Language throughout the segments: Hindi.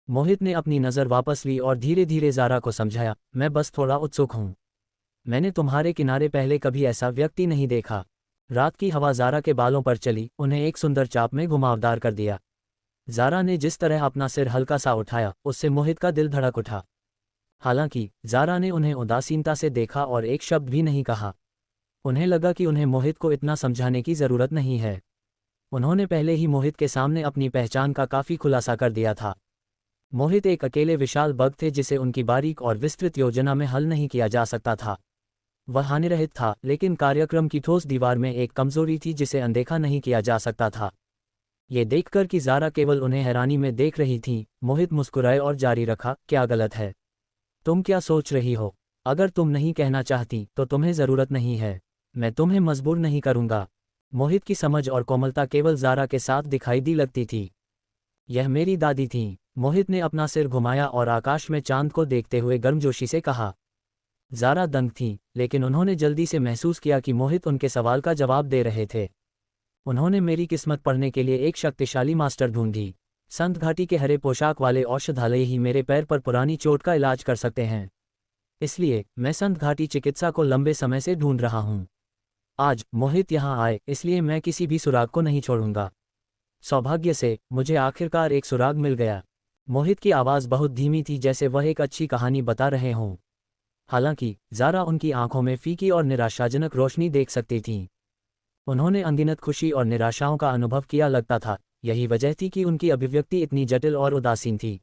मोहित ने अपनी नज़र वापस ली और धीरे धीरे ज़ारा को समझाया, मैं बस थोड़ा उत्सुक हूँ। मैंने तुम्हारे किनारे पहले कभी ऐसा व्यक्ति नहीं देखा। रात की हवा ज़ारा के बालों पर चली, उन्हें एक सुंदर चाप में घुमावदार कर दिया। ज़ारा ने जिस तरह अपना सिर हल्का सा उठाया, उससे मोहित का दिल धड़क उठा। हालांकि ज़ारा ने उन्हें उदासीनता से देखा और एक शब्द भी नहीं कहा। उन्हें लगा कि उन्हें मोहित को इतना समझाने की ज़रूरत नहीं है। उन्होंने पहले ही मोहित के सामने अपनी पहचान का काफ़ी खुलासा कर दिया था। मोहित एक अकेले विशाल बग थे जिसे उनकी बारीक और विस्तृत योजना में हल नहीं किया जा सकता था। वह हानिरहित था, लेकिन कार्यक्रम की ठोस दीवार में एक कमजोरी थी जिसे अनदेखा नहीं किया जा सकता था। ये देखकर कि ज़ारा केवल उन्हें हैरानी में देख रही थी, मोहित मुस्कुराए और जारी रखा, क्या गलत है? तुम क्या सोच रही हो? अगर तुम नहीं कहना चाहती तो तुम्हें ज़रूरत नहीं है। मैं तुम्हें मजबूर नहीं करूँगा। मोहित की समझ और कोमलता केवल ज़ारा के साथ दिखाई दी लगती थी। यह मेरी दादी थीं। मोहित ने अपना सिर घुमाया और आकाश में चांद को देखते हुए गर्मजोशी से कहा। ज़ारा दंग थी, लेकिन उन्होंने जल्दी से महसूस किया कि मोहित उनके सवाल का जवाब दे रहे थे। उन्होंने मेरी किस्मत पढ़ने के लिए एक शक्तिशाली मास्टर ढूंढी। संत घाटी के हरे पोशाक वाले औषधालय ही मेरे पैर पर पुरानी चोट का इलाज कर सकते हैं। इसलिए मैं संत घाटी चिकित्सा को लंबे समय से ढूंढ रहा हूँ। आज मोहित यहाँ आए, इसलिए मैं किसी भी सुराग को नहीं छोड़ूंगा। सौभाग्य से मुझे आखिरकार एक सुराग मिल गया। मोहित की आवाज़ बहुत धीमी थी, जैसे वह एक अच्छी कहानी बता रहे हों। हालांकि ज़ारा उनकी आंखों में फीकी और निराशाजनक रोशनी देख सकती थीं। उन्होंने अनगिनत खुशी और निराशाओं का अनुभव किया, लगता था यही वजह थी कि उनकी अभिव्यक्ति इतनी जटिल और उदासीन थी।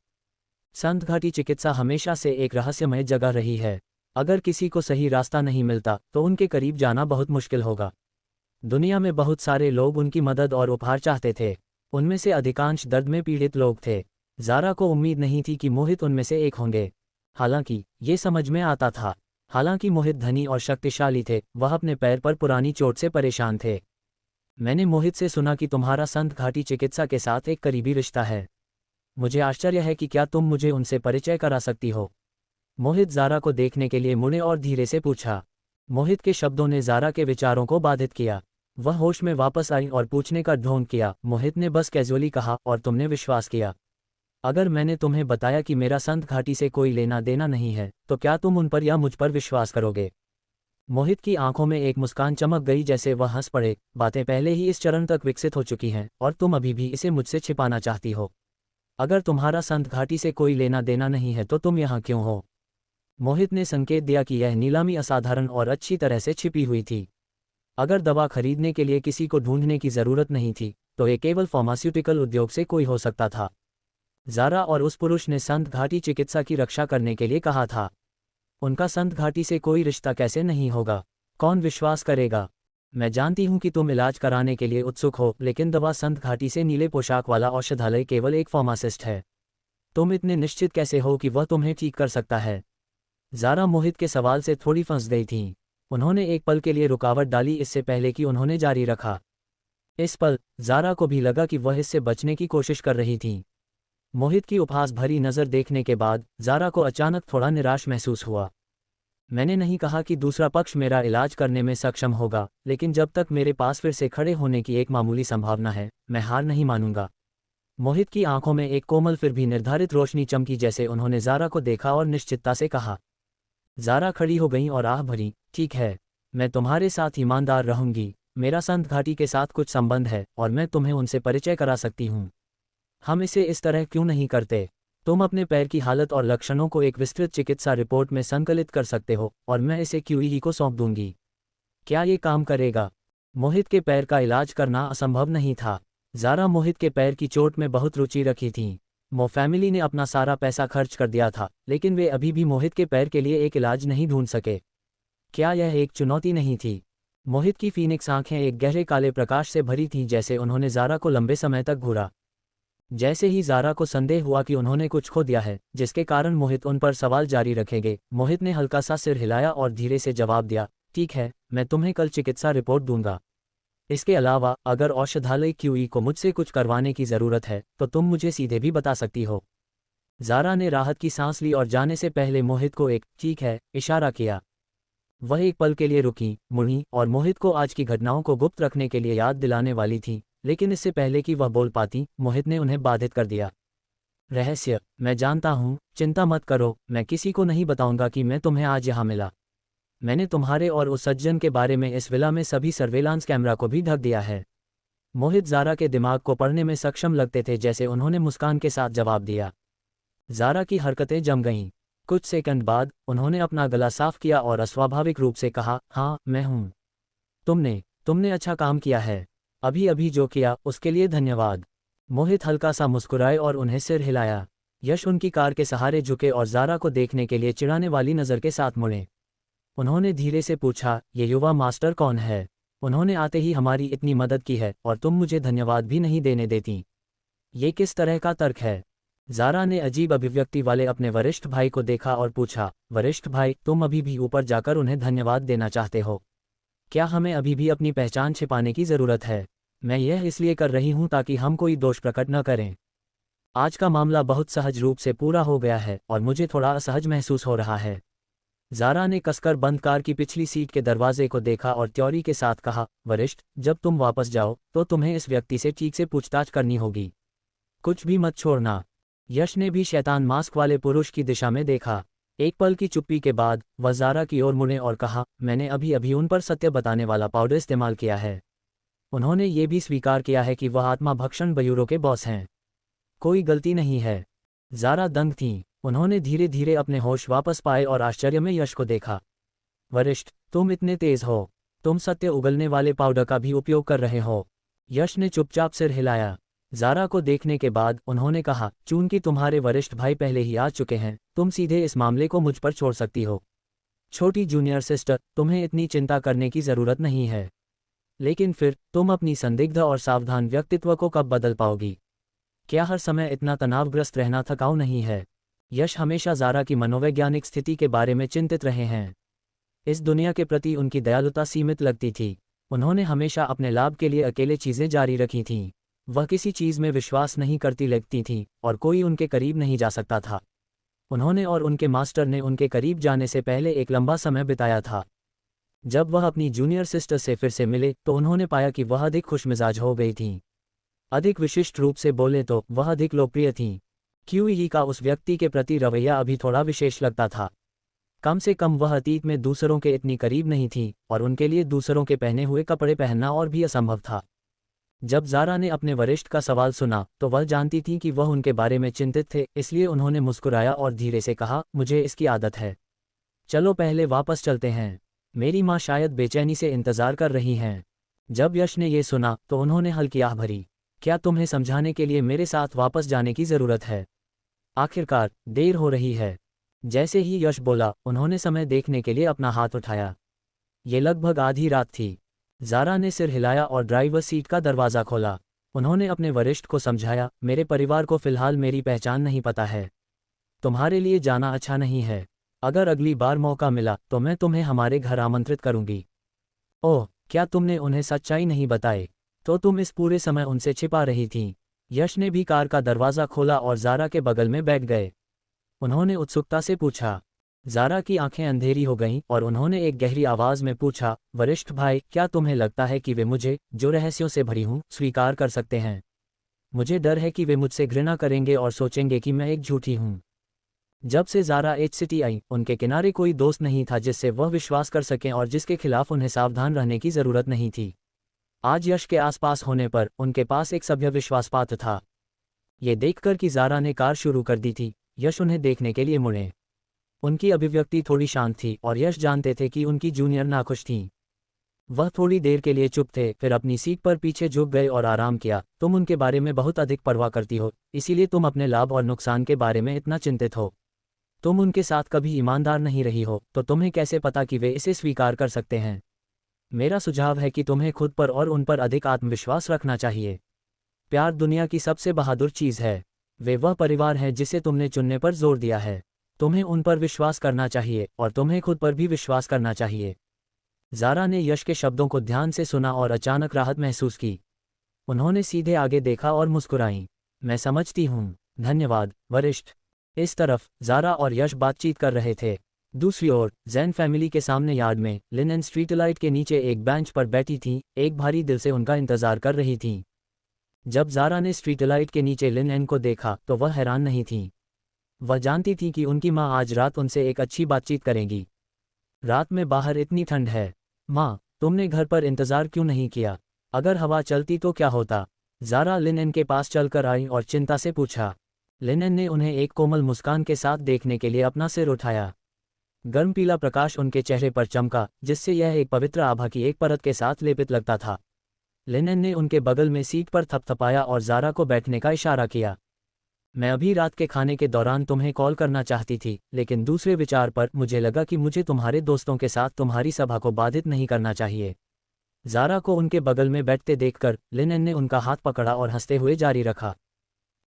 संत घाटी चिकित्सा हमेशा से एक रहस्यमय जगह रही है। अगर किसी को सही रास्ता नहीं मिलता तो उनके करीब जाना बहुत मुश्किल होगा। दुनिया में बहुत सारे लोग उनकी मदद और उपहार चाहते थे। उनमें से अधिकांश दर्द में पीड़ित लोग थे। ज़ारा को उम्मीद नहीं थी कि मोहित उनमें से एक होंगे। हालांकि ये समझ में आता था। हालांकि मोहित धनी और शक्तिशाली थे, वह अपने पैर पर पुरानी चोट से परेशान थे। मैंने मोहित से सुना कि तुम्हारा संत घाटी चिकित्सा के साथ एक करीबी रिश्ता है। मुझे आश्चर्य है कि क्या तुम मुझे उनसे परिचय करा सकती हो? मोहित ज़ारा को देखने के लिए मुड़े और धीरे से पूछा। मोहित के शब्दों ने ज़ारा के विचारों को बाधित किया। वह होश में वापस आई और पूछने का ढोंग किया। मोहित ने बस कैजुअली कहा, और तुमने विश्वास किया? अगर मैंने तुम्हें बताया कि मेरा संत घाटी से कोई लेना देना नहीं है, तो क्या तुम उन पर या मुझ पर विश्वास करोगे? मोहित की आंखों में एक मुस्कान चमक गई, जैसे वह हंस पड़े। बातें पहले ही इस चरण तक विकसित हो चुकी हैं और तुम अभी भी इसे मुझसे छिपाना चाहती हो। अगर तुम्हारा संत घाटी से कोई लेना देना नहीं है तो तुम यहाँ क्यों हो? मोहित ने संकेत दिया कि यह नीलामी असाधारण और अच्छी तरह से छिपी हुई थी। अगर दवा खरीदने के लिए किसी को ढूंढने की जरूरत नहीं थी, तो ये केवल फार्मास्यूटिकल उद्योग से कोई हो सकता था। ज़ारा और उस पुरुष ने संत घाटी चिकित्सा की रक्षा करने के लिए कहा था। उनका संत घाटी से कोई रिश्ता कैसे नहीं होगा? कौन विश्वास करेगा? मैं जानती हूं कि तुम इलाज कराने के लिए उत्सुक हो, लेकिन दवा संत घाटी से नीले पोशाक वाला औषधालय केवल एक फार्मासिस्ट है। तुम इतने निश्चित कैसे हो कि वह तुम्हें ठीक कर सकता है? ज़ारा मोहित के सवाल से थोड़ी फंस गई थीं। उन्होंने एक पल के लिए रुकावट डाली, इससे पहले कि उन्होंने जारी रखा। इस पल ज़ारा को भी लगा कि वह इससे बचने की कोशिश कर रही थीं। मोहित की उपहास भरी नज़र देखने के बाद ज़ारा को अचानक थोड़ा निराश महसूस हुआ। मैंने नहीं कहा कि दूसरा पक्ष मेरा इलाज करने में सक्षम होगा, लेकिन जब तक मेरे पास फिर से खड़े होने की एक मामूली संभावना है, मैं हार नहीं मानूंगा। मोहित की आंखों में एक कोमल फिर भी निर्धारित रोशनी चमकी, जैसे उन्होंने ज़ारा को देखा और निश्चितता से कहा। ज़ारा खड़ी हो गई और आह भरी, ठीक है, मैं तुम्हारे साथ ईमानदार रहूंगी। मेरा संत घाटी के साथ कुछ संबंध है और मैं तुम्हें उनसे परिचय करा सकती हूँ। हम इसे इस तरह क्यों नहीं करते? तुम अपने पैर की हालत और लक्षणों को एक विस्तृत चिकित्सा रिपोर्ट में संकलित कर सकते हो और मैं इसे क्यूई को सौंप दूंगी। क्या ये काम करेगा? मोहित के पैर का इलाज करना असंभव नहीं था। ज़ारा मोहित के पैर की चोट में बहुत रुचि रखी थी। मो फैमिली ने अपना सारा पैसा खर्च कर दिया था, लेकिन वे अभी भी मोहित के पैर के लिए एक इलाज नहीं ढूंढ सके। क्या यह एक चुनौती नहीं थी? मोहित की फीनिक्स आंखें एक गहरे काले प्रकाश से भरी थीं, जैसे उन्होंने ज़ारा को लंबे समय तक घूरा। जैसे ही ज़ारा को संदेह हुआ कि उन्होंने कुछ खो दिया है, जिसके कारण मोहित उन पर सवाल जारी रखेंगे, मोहित ने हल्का सा सिर हिलाया और धीरे से जवाब दिया, ठीक है, मैं तुम्हें कल चिकित्सा रिपोर्ट दूंगा। इसके अलावा अगर औषधालय क्यूई को मुझसे कुछ करवाने की ज़रूरत है तो तुम मुझे सीधे भी बता सकती हो। ज़ारा ने राहत की सांस ली और जाने से पहले मोहित को एक ठीक है इशारा किया। वह एक पल के लिए रुकी, मुड़ी और मोहित को आज की घटनाओं को गुप्त रखने के लिए याद दिलाने वाली थी, लेकिन इससे पहले कि वह बोल पाती, मोहित ने उन्हें बाधित कर दिया। रहस्य, मैं जानता हूँ, चिंता मत करो, मैं किसी को नहीं बताऊंगा कि मैं तुम्हें आज यहाँ मिला। मैंने तुम्हारे और उस सज्जन के बारे में इस विला में सभी सर्वेलांस कैमरा को भी ढक दिया है। मोहित ज़ारा के दिमाग को पढ़ने में सक्षम लगते थे जैसे उन्होंने मुस्कान के साथ जवाब दिया। ज़ारा की हरकतें जम गईं। कुछ सेकंड बाद उन्होंने अपना गला साफ किया और अस्वाभाविक रूप से कहा, हाँ मैं हूँ। तुमने अच्छा काम किया है। अभी अभी जो किया उसके लिए धन्यवाद। मोहित हल्का सा मुस्कुराए और उन्हें सिर हिलाया। यश उनकी कार के सहारे झुके और ज़ारा को देखने के लिए चिढ़ाने वाली नज़र के साथ मुड़े। उन्होंने धीरे से पूछा, ये युवा मास्टर कौन है? उन्होंने आते ही हमारी इतनी मदद की है और तुम मुझे धन्यवाद भी नहीं देने देती। ये किस तरह का तर्क है? ज़ारा ने अजीब अभिव्यक्ति वाले अपने वरिष्ठ भाई को देखा और पूछा, वरिष्ठ भाई, तुम अभी भी ऊपर जाकर उन्हें धन्यवाद देना चाहते हो? क्या हमें अभी भी अपनी पहचान छिपाने की ज़रूरत है? मैं यह इसलिए कर रही हूं ताकि हम कोई दोष प्रकट न करें। आज का मामला बहुत सहज रूप से पूरा हो गया है और मुझे थोड़ा असहज महसूस हो रहा है। ज़ारा ने कसकर बंद कार की पिछली सीट के दरवाजे को देखा और त्योरी के साथ कहा, वरिष्ठ, जब तुम वापस जाओ तो तुम्हें इस व्यक्ति से ठीक से पूछताछ करनी होगी। कुछ भी मत छोड़ना। यश ने भी शैतान मास्क वाले पुरुष की दिशा में देखा। एक पल की चुप्पी के बाद वह ज़ारा की ओर मुड़े और कहा, मैंने अभी अभी उन पर सत्य बताने वाला पाउडर इस्तेमाल किया है। उन्होंने ये भी स्वीकार किया है कि वह आत्मा भक्षण ब्यूरो के बॉस हैं। कोई गलती नहीं है। ज़ारा दंग थीं। उन्होंने धीरे धीरे अपने होश वापस पाए और आश्चर्य में यश को देखा। वरिष्ठ, तुम इतने तेज हो। तुम सत्य उगलने वाले पाउडर का भी उपयोग कर रहे हो। यश ने चुपचाप सिर हिलाया। ज़ारा को देखने के बाद उन्होंने कहा, चूंकि तुम्हारे वरिष्ठ भाई पहले ही आ चुके हैं, तुम सीधे इस मामले को मुझ पर छोड़ सकती हो। छोटी जूनियर सिस्टर, तुम्हें इतनी चिंता करने की ज़रूरत नहीं है। लेकिन फिर तुम अपनी संदिग्ध और सावधान व्यक्तित्व को कब बदल पाओगी? क्या हर समय इतना तनावग्रस्त रहना थकाऊ नहीं है? यश हमेशा ज़ारा की मनोवैज्ञानिक स्थिति के बारे में चिंतित रहे हैं। इस दुनिया के प्रति उनकी दयालुता सीमित लगती थी। उन्होंने हमेशा अपने लाभ के लिए अकेले चीज़ें जारी रखी थीं। वह किसी चीज़ में विश्वास नहीं करती लगती थीं और कोई उनके करीब नहीं जा सकता था। उन्होंने और उनके मास्टर ने उनके करीब जाने से पहले एक लंबा समय बिताया था। जब वह अपनी जूनियर सिस्टर से फिर से मिले तो उन्होंने पाया कि वह अधिक खुशमिजाज हो गई थीं। अधिक विशिष्ट रूप से बोले तो वह अधिक लोकप्रिय थीं। क्यूई का उस व्यक्ति के प्रति रवैया अभी थोड़ा विशेष लगता था। कम से कम वह अतीत में दूसरों के इतनी करीब नहीं थी और उनके लिए दूसरों के पहने हुए कपड़े पहनना और भी असंभव था। जब ज़ारा ने अपने वरिष्ठ का सवाल सुना तो वह जानती थी कि वह उनके बारे में चिंतित थे, इसलिए उन्होंने मुस्कुराया और धीरे से कहा, मुझे इसकी आदत है। चलो पहले वापस चलते हैं। मेरी माँ शायद बेचैनी से इंतज़ार कर रही हैं। जब यश ने ये सुना तो उन्होंने हल्की आह भरी। क्या तुम्हें समझाने के लिए मेरे साथ वापस जाने की ज़रूरत है? आखिरकार, देर हो रही है। जैसे ही यश बोला, उन्होंने समय देखने के लिए अपना हाथ उठाया। ये लगभग आधी रात थी। ज़ारा ने सिर हिलाया और ड्राइवर सीट का दरवाज़ा खोला। उन्होंने अपने वरिष्ठ को समझाया, मेरे परिवार को फ़िलहाल मेरी पहचान नहीं पता है। तुम्हारे लिए जाना अच्छा नहीं है। अगर अगली बार मौका मिला तो मैं तुम्हें हमारे घर आमंत्रित करूंगी। ओह, क्या तुमने उन्हें सच्चाई नहीं बताई? तो तुम इस पूरे समय उनसे छिपा रही थीं। यश ने भी कार का दरवाज़ा खोला और ज़ारा के बगल में बैठ गए। उन्होंने उत्सुकता से पूछा। ज़ारा की आंखें अंधेरी हो गईं और उन्होंने एक गहरी आवाज़ में पूछा, वरिष्ठ भाई, क्या तुम्हें लगता है कि वे मुझे, जो रहस्यों से भरी हूँ, स्वीकार कर सकते हैं? मुझे डर है कि वे मुझसे घृणा करेंगे और सोचेंगे कि मैं एक झूठी हूँ। जब से ज़ारा HCT आई, उनके किनारे कोई दोस्त नहीं था जिससे वह विश्वास कर सकें और जिसके खिलाफ उन्हें सावधान रहने की ज़रूरत नहीं थी। आज यश के आसपास होने पर उनके पास एक सभ्य विश्वासपात्र था। ये देखकर कि ज़ारा ने कार शुरू कर दी थी, यश उन्हें देखने के लिए मुड़े। उनकी अभिव्यक्ति थोड़ी शांत थी और यश जानते थे कि उनकी जूनियर नाखुश थीं। वह थोड़ी देर के लिए चुप थे, फिर अपनी सीट पर पीछे झुक गए और आराम किया। तुम उनके बारे में बहुत अधिक परवाह करती हो, इसीलिए तुम अपने लाभ और नुकसान के बारे में इतना चिंतित हो। तुम उनके साथ कभी ईमानदार नहीं रही हो, तो तुम्हें कैसे पता कि वे इसे स्वीकार कर सकते हैं? मेरा सुझाव है कि तुम्हें खुद पर और उन पर अधिक आत्मविश्वास रखना चाहिए। प्यार दुनिया की सबसे बहादुर चीज़ है। वे वह परिवार हैं जिसे तुमने चुनने पर जोर दिया है। तुम्हें उन पर विश्वास करना चाहिए और तुम्हें खुद पर भी विश्वास करना चाहिए। ज़ारा ने यश के शब्दों को ध्यान से सुना और अचानक राहत महसूस की। उन्होंने सीधे आगे देखा और मुस्कुराईं। मैं समझती हूँ। धन्यवाद, वरिष्ठ। इस तरफ ज़ारा और यश बातचीत कर रहे थे। दूसरी ओर जैन फैमिली के सामने यार्ड में लिनन स्ट्रीट लाइट के नीचे एक बेंच पर बैठी थीं, एक भारी दिल से उनका इंतज़ार कर रही थीं। जब ज़ारा ने स्ट्रीट लाइट के नीचे लिन एन को देखा तो वह हैरान नहीं थी। वह जानती थी कि उनकी माँ आज रात उनसे एक अच्छी बातचीत करेगी। रात में बाहर इतनी ठंड है। माँ, तुमने घर पर इंतज़ार क्यों नहीं किया? अगर हवा चलती तो क्या होता? ज़ारा लिन एन के पास चलकर आई और चिंता से पूछा। लिन एन ने उन्हें एक कोमल मुस्कान के साथ देखने के लिए अपना सिर उठाया। गर्म पीला प्रकाश उनके चेहरे पर चमका, जिससे यह एक पवित्र आभा की एक परत के साथ लेपित लगता था। लिन एन ने उनके बगल में सीट पर थपथपाया और ज़ारा को बैठने का इशारा किया। मैं अभी रात के खाने के दौरान तुम्हें कॉल करना चाहती थी, लेकिन दूसरे विचार पर मुझे लगा कि मुझे तुम्हारे दोस्तों के साथ तुम्हारी सभा को बाधित नहीं करना चाहिए। ज़ारा को उनके बगल में बैठते देखकर लिन एन ने उनका हाथ पकड़ा और हंसते हुए जारी रखा।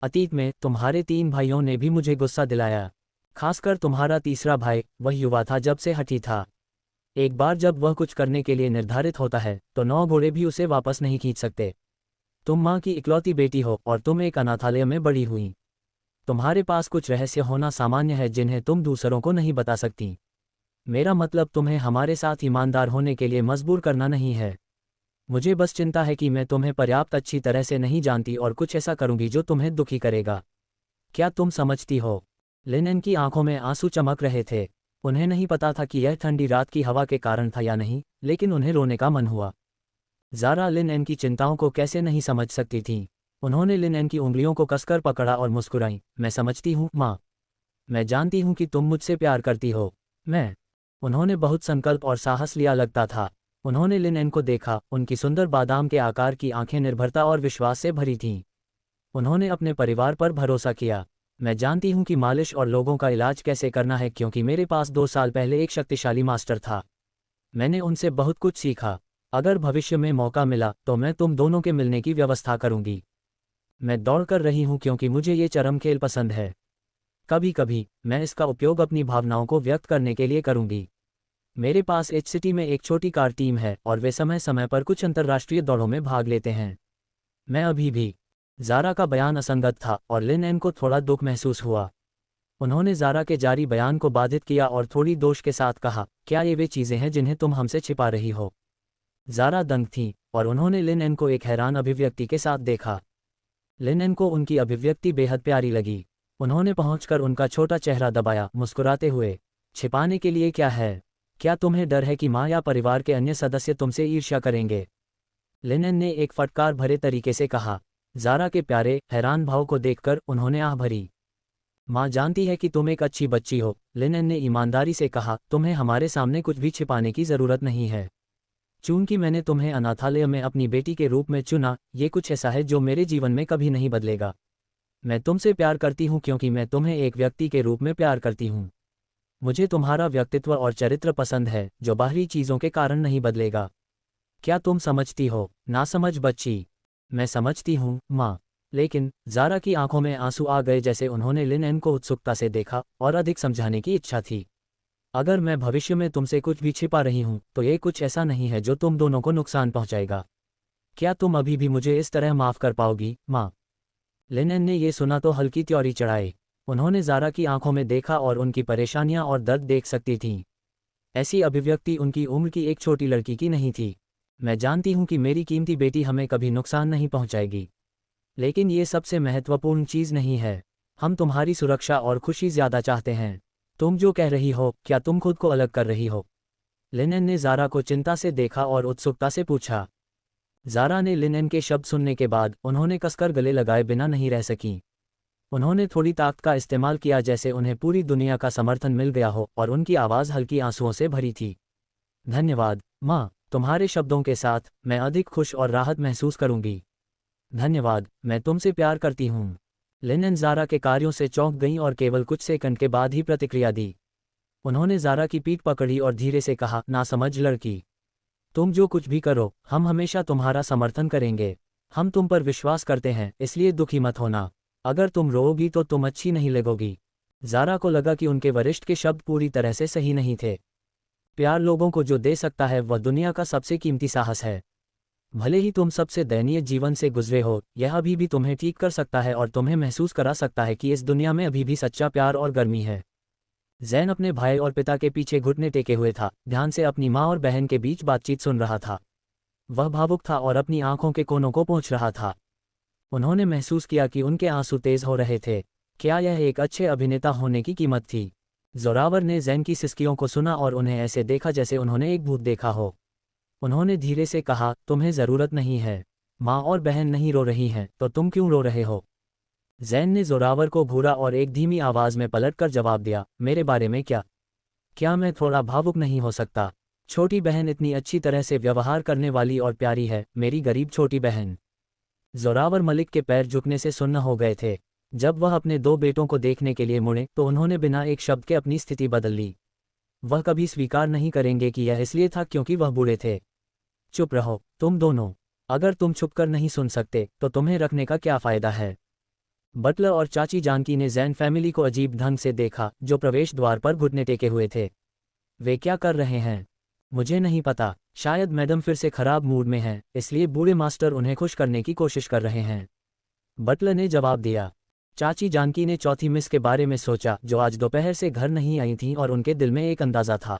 अतीत में तुम्हारे 3 भाइयों ने भी मुझे गुस्सा दिलाया। खासकर तुम्हारा तीसरा भाई, वह युवा था जब से हठी था। एक बार जब वह कुछ करने के लिए निर्धारित होता है तो 9 घोड़े भी उसे वापस नहीं खींच सकते। तुम माँ की इकलौती बेटी हो और तुम एक अनाथालय में बड़ी हुई। तुम्हारे पास कुछ रहस्य होना सामान्य है जिन्हें तुम दूसरों को नहीं बता सकती। मेरा मतलब तुम्हें हमारे साथ ईमानदार होने के लिए मजबूर करना नहीं है। मुझे बस चिंता है कि मैं तुम्हें पर्याप्त अच्छी तरह से नहीं जानती और कुछ ऐसा करूंगी जो तुम्हें दुखी करेगा। क्या तुम समझती हो? लिन एन की आंखों में आंसू चमक रहे थे। उन्हें नहीं पता था कि यह ठंडी रात की हवा के कारण था या नहीं, लेकिन उन्हें रोने का मन हुआ। ज़ारा लिन एन की चिंताओं को कैसे नहीं समझ सकती थी। उन्होंने लिन एन की उंगलियों को कसकर पकड़ा और मुस्कुराई। मैं समझती हूँ माँ। मैं जानती हूँ कि तुम मुझसे प्यार करती हो। मैं। उन्होंने बहुत संकल्प और साहस लिया लगता था। उन्होंने लिन एन को देखा, उनकी सुंदर बादाम के आकार की आंखें निर्भरता और विश्वास से भरी थीं। उन्होंने अपने परिवार पर भरोसा किया। मैं जानती हूँ कि मालिश और लोगों का इलाज कैसे करना है, क्योंकि मेरे पास 2 साल पहले एक शक्तिशाली मास्टर था। मैंने उनसे बहुत कुछ सीखा। अगर भविष्य में मौका मिला तो मैं तुम दोनों के मिलने की व्यवस्था करूंगी। मैं दौड़ कर रही हूँ क्योंकि मुझे ये चरम खेल पसंद है। कभी कभी मैं इसका उपयोग अपनी भावनाओं को व्यक्त करने के लिए करूंगी। मेरे पास एच सिटी में एक छोटी कार टीम है और वे समय समय पर कुछ अंतर्राष्ट्रीय दौड़ों में भाग लेते हैं। मैं अभी भी। ज़ारा का बयान असंगत था और लिन एन को थोड़ा दुख महसूस हुआ। उन्होंने ज़ारा के जारी बयान को बाधित किया और थोड़ी दोष के साथ कहा, क्या ये वे चीज़ें हैं जिन्हें तुम हमसे छिपा रही हो? ज़ारा दंग थी और उन्होंने लिन एन को एक हैरान अभिव्यक्ति के साथ देखा। लिन एन को उनकी अभिव्यक्ति बेहद प्यारी लगी। उन्होंने पहुंचकर उनका छोटा चेहरा दबाया, मुस्कुराते हुए। छिपाने के लिए क्या है? क्या तुम्हें डर है कि माँ या परिवार के अन्य सदस्य तुमसे ईर्ष्या करेंगे? लिन एन ने एक फटकार भरे तरीके से कहा। ज़ारा के प्यारे, हैरान भाव को देखकर उन्होंने आह भरी। माँ जानती है कि तुम एक अच्छी बच्ची हो, लिन एन ने ईमानदारी से कहा। तुम्हें हमारे सामने कुछ भी छिपाने की ज़रूरत नहीं है। चूंकि मैंने तुम्हें अनाथालय में अपनी बेटी के रूप में चुना, ये कुछ ऐसा है जो मेरे जीवन में कभी नहीं बदलेगा। मैं तुमसे प्यार करती हूँ क्योंकि मैं तुम्हें एक व्यक्ति के रूप में प्यार करती हूँ। मुझे तुम्हारा व्यक्तित्व और चरित्र पसंद है, जो बाहरी चीज़ों के कारण नहीं बदलेगा। क्या तुम समझती हो? नासमझ बच्ची। मैं समझती हूँ माँ। लेकिन ज़ारा की आंखों में आंसू आ गए जैसे उन्होंने लिन एन को उत्सुकता से देखा और अधिक समझाने की इच्छा थी। अगर मैं भविष्य में तुमसे कुछ भी छिपा रही हूँ तो ये कुछ ऐसा नहीं है जो तुम दोनों को नुकसान पहुंचाएगा। क्या तुम अभी भी मुझे इस तरह माफ़ कर पाओगी माँ? लिन एन ने ये सुना तो हल्की त्योरी चढ़ाई। उन्होंने ज़ारा की आंखों में देखा और उनकी परेशानियां और दर्द देख सकती थीं। ऐसी अभिव्यक्ति उनकी उम्र की एक छोटी लड़की की नहीं थी। मैं जानती हूँ कि मेरी कीमती बेटी हमें कभी नुकसान नहीं पहुंचाएगी। लेकिन ये सबसे महत्वपूर्ण चीज़ नहीं है। हम तुम्हारी सुरक्षा और खुशी ज़्यादा चाहते हैं। तुम जो कह रही हो, क्या तुम खुद को अलग कर रही हो? लिन एन ने ज़ारा को चिंता से देखा और उत्सुकता से पूछा। ज़ारा ने लिन एन के शब्द सुनने के बाद उन्होंने कसकर गले लगाए बिना नहीं रह सकी। उन्होंने थोड़ी ताकत का इस्तेमाल किया जैसे उन्हें पूरी दुनिया का समर्थन मिल गया हो, और उनकी आवाज़ हल्की आंसुओं से भरी थी। धन्यवाद माँ, तुम्हारे शब्दों के साथ मैं अधिक खुश और राहत महसूस करूंगी। धन्यवाद, मैं तुमसे प्यार करती हूँ। लिन एन ज़ारा के कार्यों से चौंक गईं और केवल कुछ सेकंड के बाद ही प्रतिक्रिया दी। उन्होंने ज़ारा की पीठ पकड़ी और धीरे से कहा, नासमझ लड़की, तुम जो कुछ भी करो, हम हमेशा तुम्हारा समर्थन करेंगे। हम तुम पर विश्वास करते हैं, इसलिए दुखी मत होना। अगर तुम रोओगी तो तुम अच्छी नहीं लगोगी। ज़ारा को लगा कि उनके वरिष्ठ के शब्द पूरी तरह से सही नहीं थे। प्यार लोगों को जो दे सकता है वह दुनिया का सबसे कीमती साहस है। भले ही तुम सबसे दयनीय जीवन से गुजरे हो, यह अभी भी तुम्हें ठीक कर सकता है और तुम्हें महसूस करा सकता है कि इस दुनिया में अभी भी सच्चा प्यार और गर्मी है। जैन अपने भाई और पिता के पीछे घुटने टेके हुए था, ध्यान से अपनी माँ और बहन के बीच बातचीत सुन रहा था। वह भावुक था और अपनी आंखों के कोनों को पोंछ रहा था। उन्होंने महसूस किया कि उनके आंसू तेज हो रहे थे। क्या यह एक अच्छे अभिनेता होने की कीमत थी? जोरावर ने जैन की सिसकियों को सुना और उन्हें ऐसे देखा जैसे उन्होंने एक भूत देखा हो। उन्होंने धीरे से कहा, तुम्हें ज़रूरत नहीं है। माँ और बहन नहीं रो रही हैं, तो तुम क्यों रो रहे हो? जैन ने जोरावर को घूरा और एक धीमी आवाज़ में पलटकर जवाब दिया, मेरे बारे में क्या? क्या मैं थोड़ा भावुक नहीं हो सकता? छोटी बहन इतनी अच्छी तरह से व्यवहार करने वाली और प्यारी है, मेरी गरीब छोटी बहन। जोरावर मलिक के पैर झुकने से सुन्न हो गए थे। जब वह अपने दो बेटों को देखने के लिए मुड़े तो उन्होंने बिना एक शब्द के अपनी स्थिति बदल ली। वह कभी स्वीकार नहीं करेंगे कि यह इसलिए था क्योंकि वह बूढ़े थे। चुप रहो, तुम दोनों। अगर तुम छुपकर नहीं सुन सकते तो तुम्हें रखने का क्या फ़ायदा है? बटलर और चाची जानकी ने जैन फैमिली को अजीब ढंग से देखा, जो प्रवेश द्वार पर घुटने टेके हुए थे। वे क्या कर रहे हैं? मुझे नहीं पता। शायद मैडम फिर से खराब मूड में हैं, इसलिए बूढ़े मास्टर उन्हें खुश करने की कोशिश कर रहे हैं, बटलर ने जवाब दिया। चाची जानकी ने चौथी मिस के बारे में सोचा, जो आज दोपहर से घर नहीं आई थीं, और उनके दिल में एक अंदाज़ा था।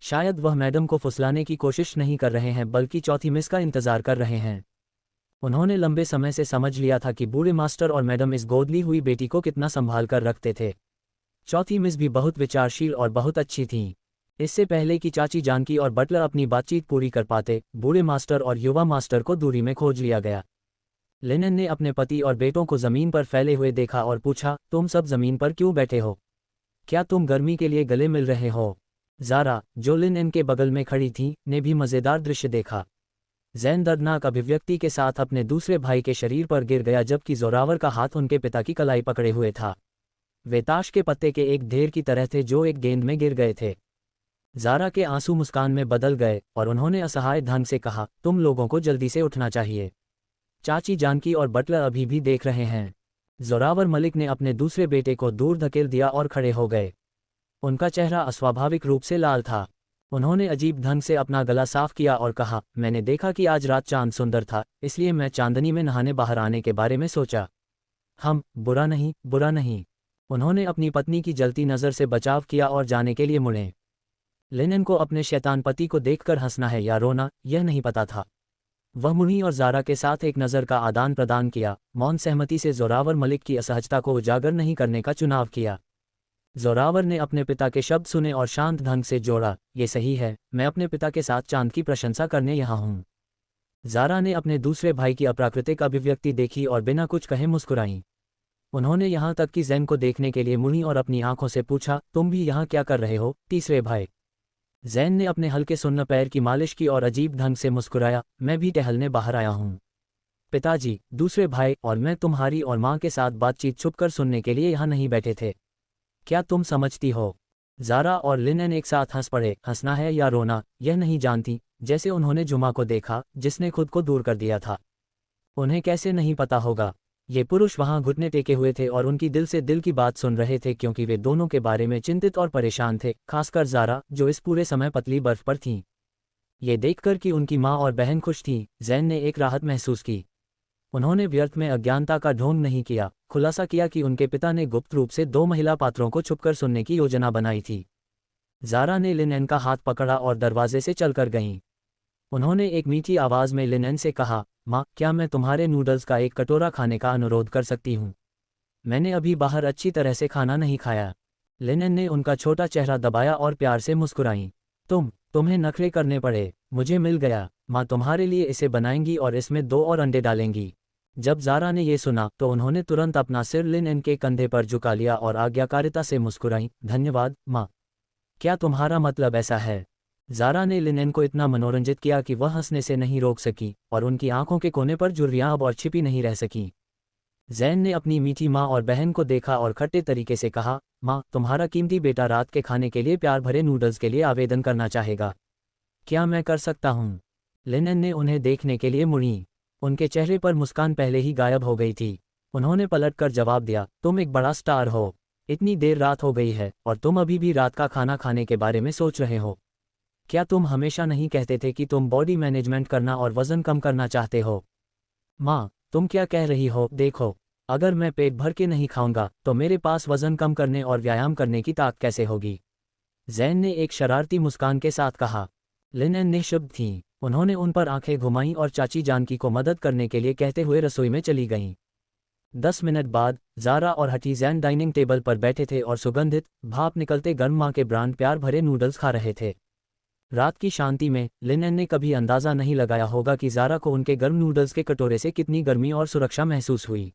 शायद वह मैडम को फुसलाने की कोशिश नहीं कर रहे हैं, बल्कि चौथी मिस का इंतज़ार कर रहे हैं। उन्होंने लंबे समय से समझ लिया था कि बूढ़े मास्टर और मैडम इस गोदली हुई बेटी को कितना संभाल कर रखते थे। चौथी मिस भी बहुत विचारशील और बहुत अच्छी थीं। इससे पहले कि चाची जानकी और बटलर अपनी बातचीत पूरी कर पाते, बूढ़े मास्टर और युवा मास्टर को दूरी में खोज लिया गया। लिनन ने अपने पति और बेटों को ज़मीन पर फैले हुए देखा और पूछा, तुम सब ज़मीन पर क्यों बैठे हो? क्या तुम गर्मी के लिए गले मिल रहे हो? ज़ारा, जो लिनन के बगल में खड़ी थी, ने भी मज़ेदार दृश्य देखा। जैन दर्दनाक अभिव्यक्ति के साथ अपने दूसरे भाई के शरीर पर गिर गया, जबकि जोरावर का हाथ उनके पिता की कलाई पकड़े हुए था। वे ताश के पत्ते के एक ढेर की तरह थे जो एक गेंद में गिर गए थे। ज़ारा के आंसू मुस्कान में बदल गए और उन्होंने असहाय ढंग से कहा, तुम लोगों को जल्दी से उठना चाहिए। चाची जानकी और बटलर अभी भी देख रहे हैं। जोरावर मलिक ने अपने दूसरे बेटे को दूर धकेल दिया और खड़े हो गए। उनका चेहरा अस्वाभाविक रूप से लाल था। उन्होंने अजीब ढंग से अपना गला साफ किया और कहा, मैंने देखा कि आज रात चांद सुंदर था, इसलिए मैं चांदनी में नहाने बाहर आने के बारे में सोचा। बुरा नहीं, बुरा नहीं। उन्होंने अपनी पत्नी की जलती नज़र से बचाव किया और जाने के लिए मुड़े। लिनन को अपने शैतान पति को देखकर हंसना है या रोना, यह नहीं पता था। वह मुनी और ज़ारा के साथ एक नज़र का आदान प्रदान किया, मौन सहमति से जोरावर मलिक की असहजता को उजागर नहीं करने का चुनाव किया। जोरावर ने अपने पिता के शब्द सुने और शांत ढंग से जोड़ा, ये सही है, मैं अपने पिता के साथ चांद की प्रशंसा करने यहाँ हूँ। ज़ारा ने अपने दूसरे भाई की अप्राकृतिक अभिव्यक्ति देखी और बिना कुछ कहे मुस्कुराई। उन्होंने यहाँ तक कि जैन को देखने के लिए मुड़ी और अपनी आंखों से पूछा, तुम भी यहाँ क्या कर रहे हो, तीसरे भाई? जैन ने अपने हल्के सुन्न पैर की मालिश की और अजीब ढंग से मुस्कुराया, मैं भी टहलने बाहर आया हूँ। पिताजी, दूसरे भाई और मैं तुम्हारी और माँ के साथ बातचीत छुपकर सुनने के लिए यहाँ नहीं बैठे थे। क्या तुम समझती हो? ज़ारा और लिनन एक साथ हंस पड़े। हंसना है या रोना, यह नहीं जानती, जैसे उन्होंने जुमा को देखा, जिसने खुद को दूर कर दिया था। उन्हें कैसे नहीं पता होगा? ये पुरुष वहां घुटने टेके हुए थे और उनकी दिल से दिल की बात सुन रहे थे, क्योंकि वे दोनों के बारे में चिंतित और परेशान थे, खासकर ज़ारा, जो इस पूरे समय पतली बर्फ पर थीं। ये देखकर कि उनकी माँ और बहन खुश थीं, जैन ने एक राहत महसूस की। उन्होंने व्यर्थ में अज्ञानता का ढोंग नहीं किया, खुलासा किया कि उनके पिता ने गुप्त रूप से दो महिला पात्रों को छुपकर सुनने की योजना बनाई थी। ज़ारा ने लिनन का हाथ पकड़ा और दरवाजे से चलकर गईं। उन्होंने एक मीठी आवाज़ में लिनन से कहा, माँ, क्या मैं तुम्हारे नूडल्स का एक कटोरा खाने का अनुरोध कर सकती हूँ? मैंने अभी बाहर अच्छी तरह से खाना नहीं खाया। लिनन ने उनका छोटा चेहरा दबाया और प्यार से मुस्कुराई। तुम्हें नखरे करने पड़े, मुझे मिल गया। माँ तुम्हारे लिए इसे बनाएंगी और इसमें 2 और अंडे डालेंगी। जब ज़ारा ने ये सुना तो उन्होंने तुरंत अपना सिर लिनन के कंधे पर झुका लिया और आज्ञाकारिता से मुस्कुराई, धन्यवाद माँ। क्या तुम्हारा मतलब ऐसा है? ज़ारा ने लिनन को इतना मनोरंजित किया कि वह हंसने से नहीं रोक सकी और उनकी आंखों के कोने पर झुर्रियां अब और छिपी नहीं रह सकीं। जैन ने अपनी मीठी माँ और बहन को देखा और खट्टे तरीके से कहा, माँ, तुम्हारा कीमती बेटा रात के खाने के लिए प्यार भरे नूडल्स के लिए आवेदन करना चाहेगा। क्या मैं कर सकता हूँ? लिनन ने उन्हें देखने के लिए मुड़ी। उनके चेहरे पर मुस्कान पहले ही गायब हो गई थी। उन्होंने पलटकर जवाब दिया, तुम एक बड़ा स्टार हो। इतनी देर रात हो गई है और तुम अभी भी रात का खाना खाने के बारे में सोच रहे हो। क्या तुम हमेशा नहीं कहते थे कि तुम बॉडी मैनेजमेंट करना और वज़न कम करना चाहते हो? माँ, तुम क्या कह रही हो? देखो, अगर मैं पेट भर के नहीं खाऊंगा तो मेरे पास वज़न कम करने और व्यायाम करने की ताकत कैसे होगी? जैन ने एक शरारती मुस्कान के साथ कहा। लिनन निःशब्द थीं। उन्होंने उन पर आंखें घुमाईं और चाची जानकी को मदद करने के लिए कहते हुए रसोई में चली गईं। 10 मिनट बाद ज़ारा और हटीजैन डाइनिंग टेबल पर बैठे थे और सुगंधित, भाप निकलते गर्म माँ के ब्रांड प्यार भरे नूडल्स खा रहे थे। रात की शांति में लिनन ने कभी अंदाज़ा नहीं लगाया होगा कि ज़ारा को उनके गर्म नूडल्स के कटोरे से कितनी गर्मी और सुरक्षा महसूस हुई।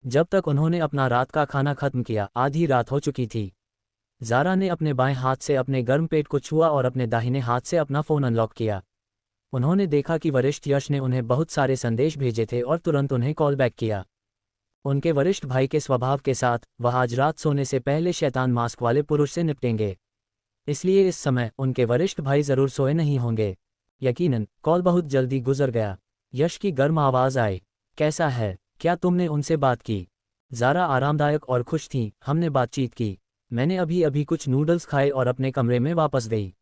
जब तक उन्होंने अपना रात का खाना खत्म किया, आधी रात हो चुकी थी। ज़ारा ने अपने बाएं हाथ से अपने गर्म पेट को छुआ और अपने दाहिने हाथ से अपना फ़ोन अनलॉक किया। उन्होंने देखा कि वरिष्ठ यश ने उन्हें बहुत सारे संदेश भेजे थे और तुरंत उन्हें कॉल बैक किया। उनके वरिष्ठ भाई के स्वभाव के साथ वह आज रात सोने से पहले शैतान मास्क वाले पुरुष से निपटेंगे, इसलिए इस समय उनके वरिष्ठ भाई जरूर सोए नहीं होंगे। यकीनन कॉल बहुत जल्दी गुजर गया। यश की गर्म आवाज़ आई, कैसा है, क्या तुमने उनसे बात की? ज़ारा आरामदायक और खुश थी। हमने बातचीत की, मैंने अभी अभी कुछ नूडल्स खाए और अपने कमरे में वापस गई।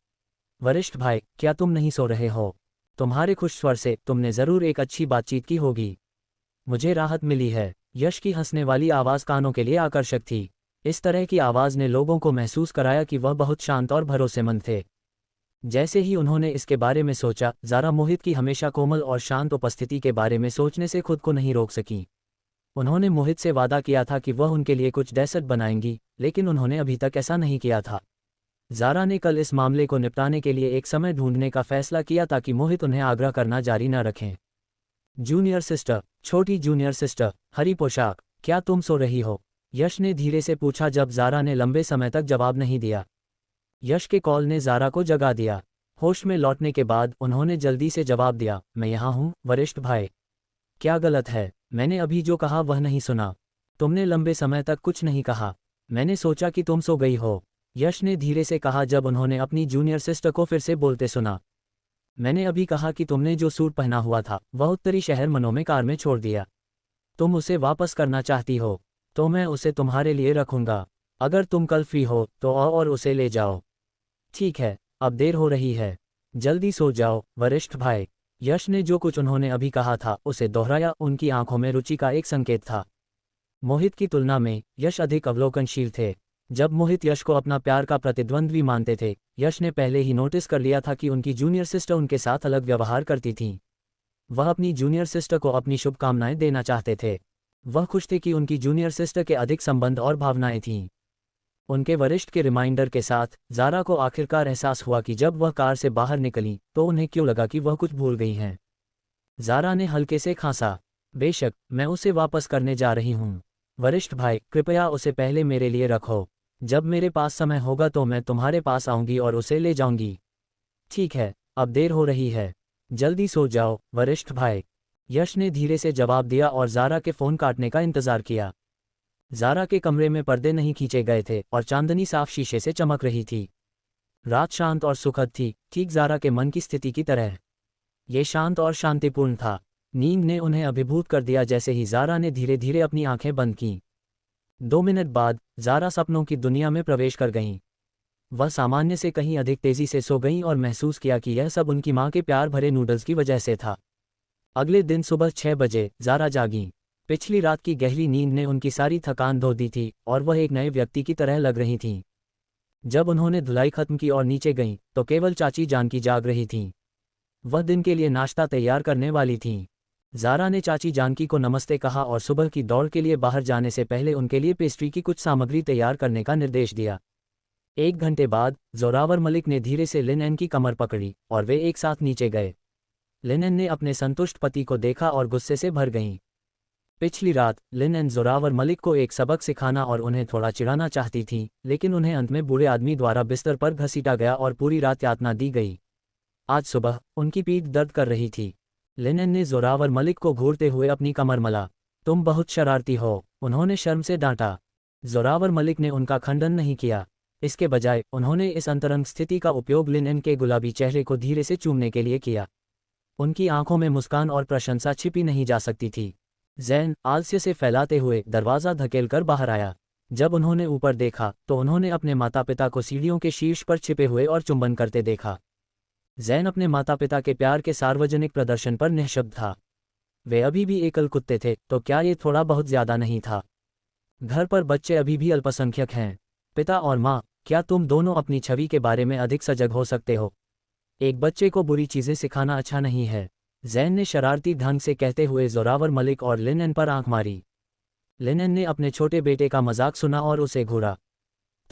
वरिष्ठ भाई, क्या तुम नहीं सो रहे हो? तुम्हारे खुश स्वर से तुमने ज़रूर एक अच्छी बातचीत की होगी। मुझे राहत मिली है। यश की हंसने वाली आवाज़ कानों के लिए आकर्षक थी। इस तरह की आवाज़ ने लोगों को महसूस कराया कि वह बहुत शांत और भरोसेमंद थे। जैसे ही उन्होंने इसके बारे में सोचा, ज़ारा मोहित की हमेशा कोमल और शांत उपस्थिति के बारे में सोचने से खुद को नहीं रोक सकी। उन्होंने मोहित से वादा किया था कि वह उनके लिए कुछ डेसर्ट बनाएंगी, लेकिन उन्होंने अभी तक ऐसा नहीं किया था। ज़ारा ने कल इस मामले को निपटाने के लिए एक समय ढूंढने का फैसला किया ताकि मोहित उन्हें आग्रह करना जारी न रखें। जूनियर सिस्टर, छोटी जूनियर सिस्टर, हरी पोशाक, क्या तुम सो रही हो? यश ने धीरे से पूछा जब ज़ारा ने लंबे समय तक जवाब नहीं दिया। यश के कॉल ने ज़ारा को जगा दिया। होश में लौटने के बाद उन्होंने जल्दी से जवाब दिया, मैं यहाँ हूँ वरिष्ठ भाई। क्या गलत है? मैंने अभी जो कहा वह नहीं सुना। तुमने लंबे समय तक कुछ नहीं कहा। मैंने सोचा कि तुम सो गई हो, यश ने धीरे से कहा जब उन्होंने अपनी जूनियर सिस्टर को फिर से बोलते सुना। मैंने अभी कहा कि तुमने जो सूट पहना हुआ था वह उत्तरी शहर मनों में कार में छोड़ दिया। तुम उसे वापस करना चाहती हो तो मैं उसे तुम्हारे लिए रखूंगा। अगर तुम कल फ्री हो तो आओ और उसे ले जाओ। ठीक है, अब देर हो रही है, जल्दी सो जाओ वरिष्ठ भाई। यश ने जो कुछ उन्होंने अभी कहा था उसे दोहराया। उनकी आंखों में रुचि का एक संकेत था। मोहित की तुलना में यश अधिक अवलोकनशील थे। जब मोहित यश को अपना प्यार का प्रतिद्वंद्वी मानते थे, यश ने पहले ही नोटिस कर लिया था कि उनकी जूनियर सिस्टर उनके साथ अलग व्यवहार करती थीं। वह अपनी जूनियर सिस्टर को अपनी शुभकामनाएं देना चाहते थे। वह खुश थे कि उनकी जूनियर सिस्टर के अधिक संबंध और भावनाएं थीं। उनके वरिष्ठ के रिमाइंडर के साथ ज़ारा को आखिरकार एहसास हुआ कि जब वह कार से बाहर निकली तो उन्हें क्यों लगा कि वह कुछ भूल गई हैं। ज़ारा ने हल्के से खांसा, बेशक, मैं उसे वापस करने जा रही हूँ। वरिष्ठ भाई, कृपया उसे पहले मेरे लिए रखो। जब मेरे पास समय होगा तो मैं तुम्हारे पास आऊँगी और उसे ले जाऊँगी। ठीक है, अब देर हो रही है, जल्दी सो जाओ वरिष्ठ भाई। यश ने धीरे से जवाब दिया और ज़ारा के फ़ोन काटने का इंतज़ार किया। ज़ारा के कमरे में पर्दे नहीं खींचे गए थे और चांदनी साफ शीशे से चमक रही थी। रात शांत और सुखद थी, ठीक ज़ारा के मन की स्थिति की तरह। ये शांत और शांतिपूर्ण था। नींद ने उन्हें अभिभूत कर दिया जैसे ही ज़ारा ने धीरे धीरे अपनी आंखें बंद कीं। 2 मिनट बाद ज़ारा सपनों की दुनिया में प्रवेश कर गईं। वह सामान्य से कहीं अधिक तेज़ी से सो गईं और महसूस किया कि यह सब उनकी माँ के प्यार भरे नूडल्स की वजह से था। अगले दिन सुबह 6 बजे ज़ारा जागीं। पिछली रात की गहरी नींद ने उनकी सारी थकान धो दी थी और वह एक नए व्यक्ति की तरह लग रही थीं। जब उन्होंने धुलाई खत्म की और नीचे गईं तो केवल चाची जानकी जाग रही थीं। वह दिन के लिए नाश्ता तैयार करने वाली थीं। ज़ारा ने चाची जानकी को नमस्ते कहा और सुबह की दौड़ के लिए बाहर जाने से पहले उनके लिए पेस्ट्री की कुछ सामग्री तैयार करने का निर्देश दिया। 1 घंटे बाद जोरावर मलिक ने धीरे से लिनन की कमर पकड़ी और वे एक साथ नीचे गए। लिनन ने अपने संतुष्ट पति को देखा और गुस्से से भर गईं। पिछली रात लिनन जोरावर मलिक को एक सबक सिखाना और उन्हें थोड़ा चिढ़ाना चाहती थीं, लेकिन उन्हें अंत में बूढ़े आदमी द्वारा बिस्तर पर घसीटा गया और पूरी रात यातना दी गई। आज सुबह उनकी पीठ दर्द कर रही थी। लिनन ने जोरावर मलिक को घूरते हुए अपनी कमर मला। तुम बहुत शरारती हो, उन्होंने शर्म से डांटा। जोरावर मलिक ने उनका खंडन नहीं किया। इसके बजाय उन्होंने इस अंतरंग स्थिति का उपयोग लिनन के गुलाबी चेहरे को धीरे से चूमने के लिए किया। उनकी आंखों में मुस्कान और प्रशंसा छिपी नहीं जा सकती थी। जैन आलस्य से फैलाते हुए दरवाज़ा धकेलकर बाहर आया। जब उन्होंने ऊपर देखा तो उन्होंने अपने माता पिता को सीढ़ियों के शीर्ष पर छिपे हुए और चुंबन करते देखा। जैन अपने माता पिता के प्यार के सार्वजनिक प्रदर्शन पर निःशब्द था। वे अभी भी एकल कुत्ते थे, तो क्या ये थोड़ा बहुत ज़्यादा नहीं था? घर पर बच्चे अभी भी अल्पसंख्यक हैं। पिता और माँ, क्या तुम दोनों अपनी छवि के बारे में अधिक सजग हो सकते हो? एक बच्चे को बुरी चीज़ें सिखाना अच्छा नहीं है, जैन ने शरारती ढंग से कहते हुए जोरावर मलिक और लिनन पर आंख मारी। लिनन ने अपने छोटे बेटे का मजाक सुना और उसे घूरा।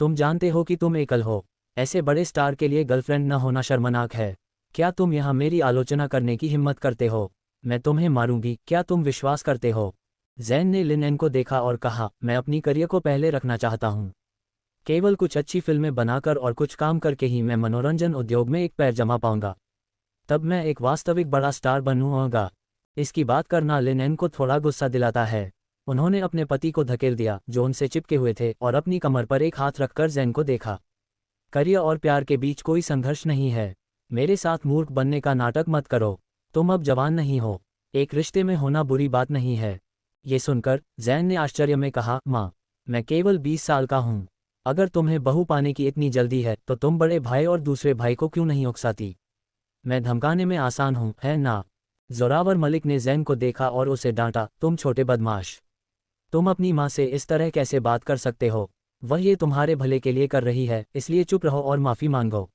तुम जानते हो कि तुम एकल हो, ऐसे बड़े स्टार के लिए गर्लफ्रेंड न होना शर्मनाक है। क्या तुम यहाँ मेरी आलोचना करने की हिम्मत करते हो? मैं तुम्हें मारूंगी, क्या तुम विश्वास करते हो? जैन ने लिनन को देखा और कहा, मैं अपनी करियर को पहले रखना चाहता हूँ। केवल कुछ अच्छी फिल्में बनाकर और कुछ काम करके ही मैं मनोरंजन उद्योग में एक पैर जमा पाऊंगा। तब मैं एक वास्तविक बड़ा स्टार बनूंगा। इसकी बात करना लिनन को थोड़ा गुस्सा दिलाता है। उन्होंने अपने पति को धकेल दिया जो उनसे चिपके हुए थे और अपनी कमर पर एक हाथ रखकर जैन को देखा। करियर और प्यार के बीच कोई संघर्ष नहीं है। मेरे साथ मूर्ख बनने का नाटक मत करो। तुम अब जवान नहीं हो। एक रिश्ते में होना बुरी बात नहीं है। ये सुनकर जैन ने आश्चर्य में कहा, माँ, मैं केवल 20 साल का हूँ। अगर तुम्हें बहू पाने की इतनी जल्दी है तो तुम बड़े भाई और दूसरे भाई को क्यों नहीं उकसाती? मैं धमकाने में आसान हूँ, है ना? जोरावर मलिक ने जैन को देखा और उसे डांटा, तुम छोटे बदमाश। तुम अपनी माँ से इस तरह कैसे बात कर सकते हो? वह ये तुम्हारे भले के लिए कर रही है, इसलिए चुप रहो और माफ़ी मांगो।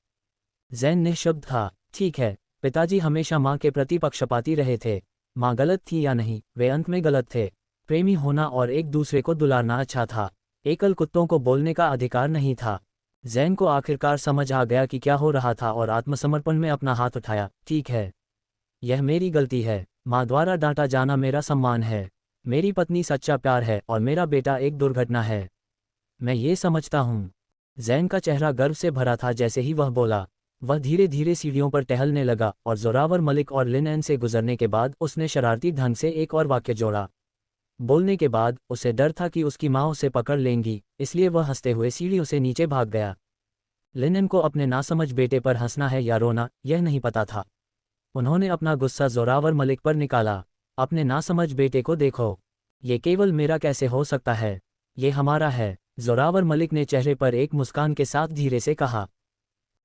जैन निःशब्द था। ठीक है, पिताजी हमेशा माँ के प्रति पक्षपाती रहे थे। माँ गलत थी या नहीं, वे अंत में गलत थे। प्रेमी होना और एक दूसरे को दुलारना अच्छा था। एकल कुत्तों को बोलने का अधिकार नहीं था। जैन को आखिरकार समझ आ गया कि क्या हो रहा था और आत्मसमर्पण में अपना हाथ उठाया। ठीक है, यह मेरी गलती है। माँ द्वारा डांटा जाना मेरा सम्मान है। मेरी पत्नी सच्चा प्यार है और मेरा बेटा एक दुर्घटना है। मैं ये समझता हूँ। जैन का चेहरा गर्व से भरा था जैसे ही वह बोला। वह धीरे धीरे सीढ़ियों पर टहलने लगा और जोरावर मलिक और लिनन से गुजरने के बाद उसने शरारती ढंग से एक और वाक्य जोड़ा। बोलने के बाद उसे डर था कि उसकी माँ उसे पकड़ लेंगी, इसलिए वह हंसते हुए सीढ़ियों से नीचे भाग गया। लिनन को अपने नासमझ बेटे पर हंसना है या रोना, यह नहीं पता था। उन्होंने अपना गुस्सा जोरावर मलिक पर निकाला। अपने नासमझ बेटे को देखो। ये केवल मेरा कैसे हो सकता है? ये हमारा है। जोरावर मलिक ने चेहरे पर एक मुस्कान के साथ धीरे से कहा।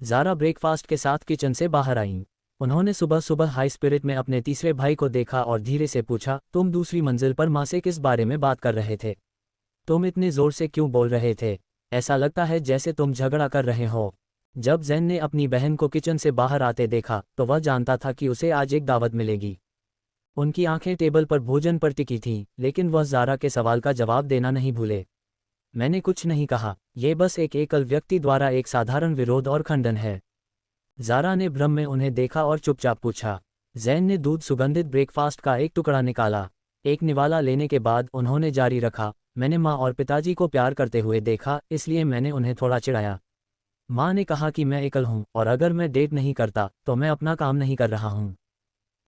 ज़ारा ब्रेकफास्ट के साथ किचन से बाहर आईं। उन्होंने सुबह सुबह हाई स्पिरिट में अपने तीसरे भाई को देखा और धीरे से पूछा, तुम दूसरी मंजिल पर माँ से किस बारे में बात कर रहे थे? तुम इतने जोर से क्यों बोल रहे थे? ऐसा लगता है जैसे तुम झगड़ा कर रहे हो। जब जैन ने अपनी बहन को किचन से बाहर आते देखा तो वह जानता था कि उसे आज एक दावत मिलेगी। उनकी आंखें टेबल पर भोजन पर टिकी थीं, लेकिन वह ज़ारा के सवाल का जवाब देना नहीं भूले। मैंने कुछ नहीं कहा, यह बस एक एकल व्यक्ति द्वारा एक साधारण विरोध और खंडन है। ज़ारा ने भ्रम में उन्हें देखा और चुपचाप पूछा। जैन ने दूध सुगंधित ब्रेकफास्ट का एक टुकड़ा निकाला। एक निवाला लेने के बाद उन्होंने जारी रखा, मैंने माँ और पिताजी को प्यार करते हुए देखा, इसलिए मैंने उन्हें थोड़ा चिढ़ाया। माँ ने कहा कि मैं एकल हूँ और अगर मैं डेट नहीं करता तो मैं अपना काम नहीं कर रहा हूँ।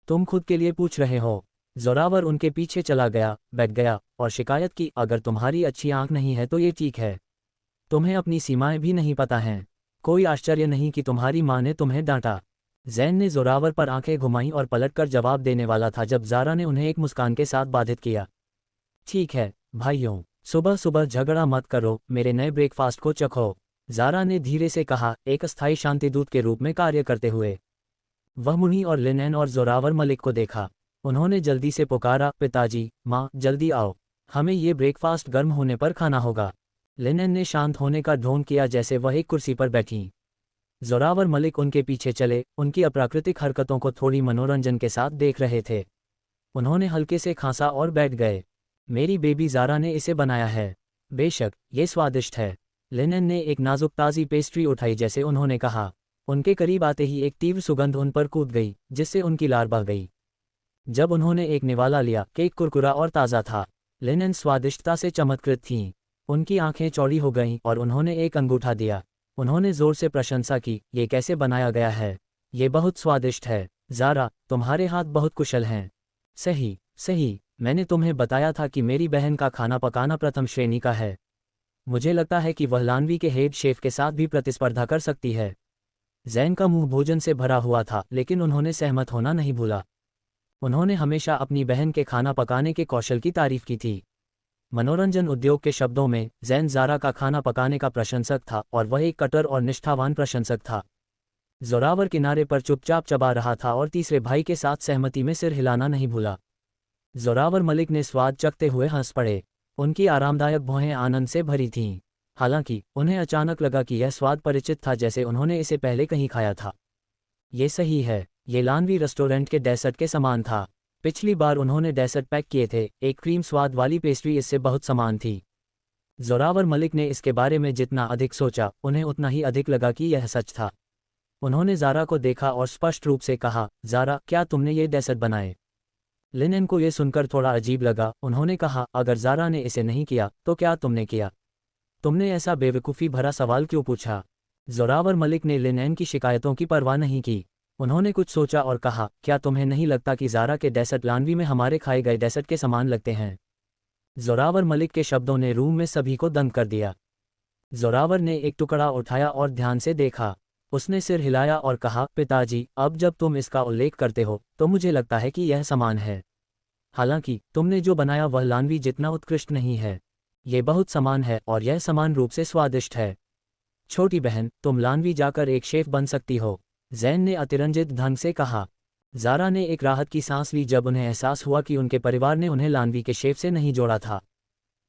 तुम खुद के लिए पूछ रहे हो। जोरावर उनके पीछे चला गया, बैठ गया और शिकायत की, अगर तुम्हारी अच्छी आंख नहीं है तो ये ठीक है। तुम्हें अपनी सीमाएं भी नहीं पता हैं। कोई आश्चर्य नहीं कि तुम्हारी माँ ने तुम्हें डांटा। जैन ने जोरावर पर आंखें घुमाईं और पलटकर जवाब देने वाला था जब ज़ारा ने उन्हें एक मुस्कान के साथ बाधित किया। ठीक है भाइयों, सुबह सुबह झगड़ा मत करो, मेरे नए ब्रेकफास्ट को चखो। ज़ारा ने धीरे से कहा, एक अस्थायी शांतिदूत के रूप में कार्य करते हुए। वह मुनी और लिनन और जोरावर मलिक को देखा। उन्होंने जल्दी से पुकारा, पिताजी, माँ, जल्दी आओ, हमें ये ब्रेकफास्ट गर्म होने पर खाना होगा। लिनन ने शांत होने का ढोंग किया जैसे वह एक कुर्सी पर बैठी। जोरावर मलिक उनके पीछे चले, उनकी अप्राकृतिक हरकतों को थोड़ी मनोरंजन के साथ देख रहे थे। उन्होंने हल्के से खांसा और बैठ गए। मेरी बेबी ज़ारा ने इसे बनाया है। बेशक, ये स्वादिष्ट है। लिनन ने एक नाजुक ताज़ी पेस्ट्री उठाई जैसे उन्होंने कहा। उनके करीब आते ही एक तीव्र सुगंध उन पर कूद गई, जिससे उनकी लार बह गई। जब उन्होंने एक निवाला लिया, केक कुरकुरा और ताज़ा था। लिनन स्वादिष्टता से चमत्कृत थीं। उनकी आंखें चौड़ी हो गईं और उन्होंने एक अंगूठा दिया। उन्होंने जोर से प्रशंसा की, ये कैसे बनाया गया है? ये बहुत स्वादिष्ट है। ज़ारा, तुम्हारे हाथ बहुत कुशल हैं। सही सही, मैंने तुम्हें बताया था कि मेरी बहन का खाना पकाना प्रथम श्रेणी का है। मुझे लगता है कि वह लानवी के हेड शेफ के साथ भी प्रतिस्पर्धा कर सकती है। जैन का मुंह भोजन से भरा हुआ था, लेकिन उन्होंने सहमत होना नहीं भूला। उन्होंने हमेशा अपनी बहन के खाना पकाने के कौशल की तारीफ की थी। मनोरंजन उद्योग के शब्दों में, जैन ज़ारा का खाना पकाने का प्रशंसक था और वह एक कट्टर और निष्ठावान प्रशंसक था। जोरावर किनारे पर चुपचाप चबा रहा था और तीसरे भाई के साथ सहमति में सिर हिलाना नहीं भूला। जोरावर मलिक ने स्वाद चखते हुए हंस पड़े। उनकी आरामदायक भौहें आनंद से भरी थीं। हालांकि उन्हें अचानक लगा कि यह स्वाद परिचित था, जैसे उन्होंने इसे पहले कहीं खाया था। ये सही है, ये लानवी रेस्टोरेंट के डेसर्ट के समान था। पिछली बार उन्होंने डेसर्ट पैक किए थे, एक क्रीम स्वाद वाली पेस्ट्री इससे बहुत समान थी। जोरावर मलिक ने इसके बारे में जितना अधिक सोचा, उन्हें उतना ही अधिक लगा कि यह सच था। उन्होंने ज़ारा को देखा और स्पष्ट रूप से कहा, ज़ारा, क्या तुमने ये डेसर्ट बनाए? लिनेन को यह सुनकर थोड़ा अजीब लगा। उन्होंने कहा, अगर ज़ारा ने इसे नहीं किया तो क्या तुमने किया? तुमने ऐसा बेवकूफ़ी भरा सवाल क्यों पूछा? जोरावर मलिक ने लिनेन की शिकायतों की परवाह नहीं की। उन्होंने कुछ सोचा और कहा, क्या तुम्हें नहीं लगता कि ज़ारा के डेसर्ट लानवी में हमारे खाए गए डेसर्ट के समान लगते हैं? जोरावर मलिक के शब्दों ने रूम में सभी को दंग कर दिया। जोरावर ने एक टुकड़ा उठाया और ध्यान से देखा। उसने सिर हिलाया और कहा, पिताजी, अब जब तुम इसका उल्लेख करते हो तो मुझे लगता है कि यह समान है। हालांकि तुमने जो बनाया वह लानवी जितना उत्कृष्ट नहीं है। ये बहुत समान है और यह समान रूप से स्वादिष्ट है। छोटी बहन, तुम लानवी जाकर एक शेफ बन सकती हो, जैन ने अतिरंजित ढंग से कहा। ज़ारा ने एक राहत की सांस ली जब उन्हें एहसास हुआ कि उनके परिवार ने उन्हें लानवी के शेफ से नहीं जोड़ा था।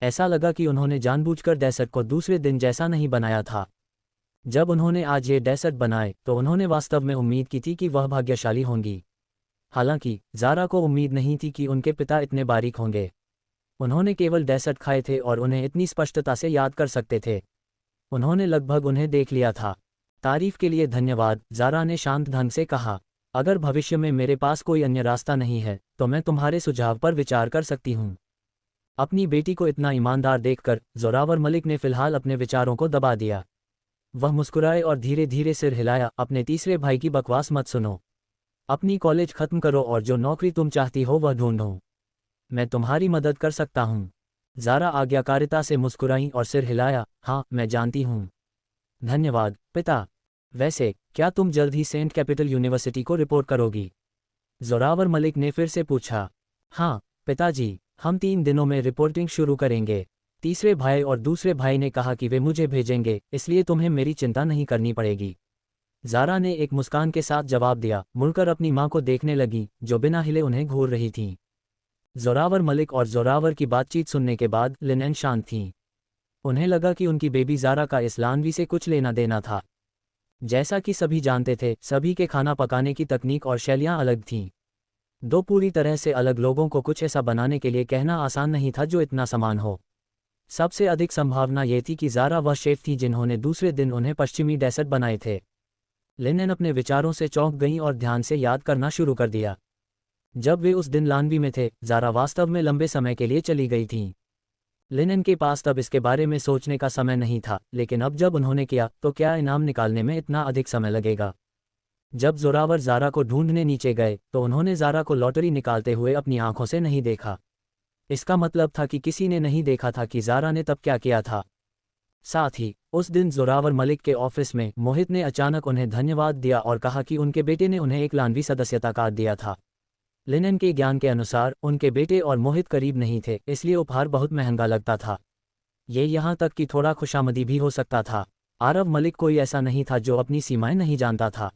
ऐसा लगा कि उन्होंने जानबूझकर डेसर्ट को दूसरे दिन जैसा नहीं बनाया था। जब उन्होंने आज ये डेसर्ट बनाए तो उन्होंने वास्तव में उम्मीद की थी कि वह भाग्यशाली होंगी। हालांकि ज़ारा को उम्मीद नहीं थी कि उनके पिता इतने बारीक होंगे। उन्होंने केवल डेसर्ट खाए थे और उन्हें इतनी स्पष्टता से याद कर सकते थे। उन्होंने लगभग उन्हें देख लिया था। तारीफ के लिए धन्यवाद, ज़ारा ने शांत ढंग से कहा। अगर भविष्य में मेरे पास कोई अन्य रास्ता नहीं है तो मैं तुम्हारे सुझाव पर विचार कर सकती हूँ। अपनी बेटी को इतना ईमानदार देखकर जोरावर मलिक ने फिलहाल अपने विचारों को दबा दिया। वह मुस्कुराए और धीरे धीरे सिर हिलाया, अपने तीसरे भाई की बकवास मत सुनो। अपनी कॉलेज खत्म करो और जो नौकरी तुम चाहती हो वह ढूंढो। मैं तुम्हारी मदद कर सकता हूँ। ज़ारा आज्ञाकारिता से मुस्कुराई और सिर हिलाया, हाँ, मैं जानती हूँ। धन्यवाद पिता। वैसे क्या तुम जल्द ही सेंट कैपिटल यूनिवर्सिटी को रिपोर्ट करोगी? जोरावर मलिक ने फिर से पूछा। हाँ पिताजी, हम 3 दिनों में रिपोर्टिंग शुरू करेंगे। तीसरे भाई और दूसरे भाई ने कहा कि वे मुझे भेजेंगे, इसलिए तुम्हें मेरी चिंता नहीं करनी पड़ेगी। ज़ारा ने एक मुस्कान के साथ जवाब दिया, मुड़कर अपनी माँ को देखने लगी जो बिना हिले उन्हें घूर रही थीं। जोरावर मलिक और जोरावर की बातचीत सुनने के बाद लिनेन शांत थीं। उन्हें लगा कि उनकी बेबी ज़ारा का इस लानवी से कुछ लेना देना था। जैसा कि सभी जानते थे, सभी के खाना पकाने की तकनीक और शैलियाँ अलग थीं। दो पूरी तरह से अलग लोगों को कुछ ऐसा बनाने के लिए कहना आसान नहीं था जो इतना समान हो। सबसे अधिक संभावना ये थी कि ज़ारा वह शेफ थी जिन्होंने दूसरे दिन उन्हें पश्चिमी डेसर्ट बनाए थे। लिनेन अपने विचारों से चौंक गईं और ध्यान से याद करना शुरू कर दिया। जब वे उस दिन लानवी में थे, ज़ारा वास्तव में लंबे समय के लिए चली गई थीं। लिनेन के पास तब इसके बारे में सोचने का समय नहीं था, लेकिन अब जब उन्होंने किया तो क्या इनाम निकालने में इतना अधिक समय लगेगा? जब जोरावर ज़ारा को ढूंढने नीचे गए तो उन्होंने ज़ारा को लॉटरी निकालते हुए अपनी आंखों से नहीं देखा। इसका मतलब था कि किसी ने नहीं देखा था कि ज़ारा ने तब क्या किया था। साथ ही उस दिन जोरावर मलिक के ऑफिस में मोहित ने अचानक उन्हें धन्यवाद दिया और कहा कि उनके बेटे ने उन्हें एक लानवी सदस्यता कार्ड दिया था। लिनेन के ज्ञान के अनुसार उनके बेटे और मोहित करीब नहीं थे, इसलिए उपहार बहुत महंगा लगता था। ये यहाँ तक कि थोड़ा खुशामदी भी हो सकता था। आरव मलिक कोई ऐसा नहीं था जो अपनी सीमाएं नहीं जानता था।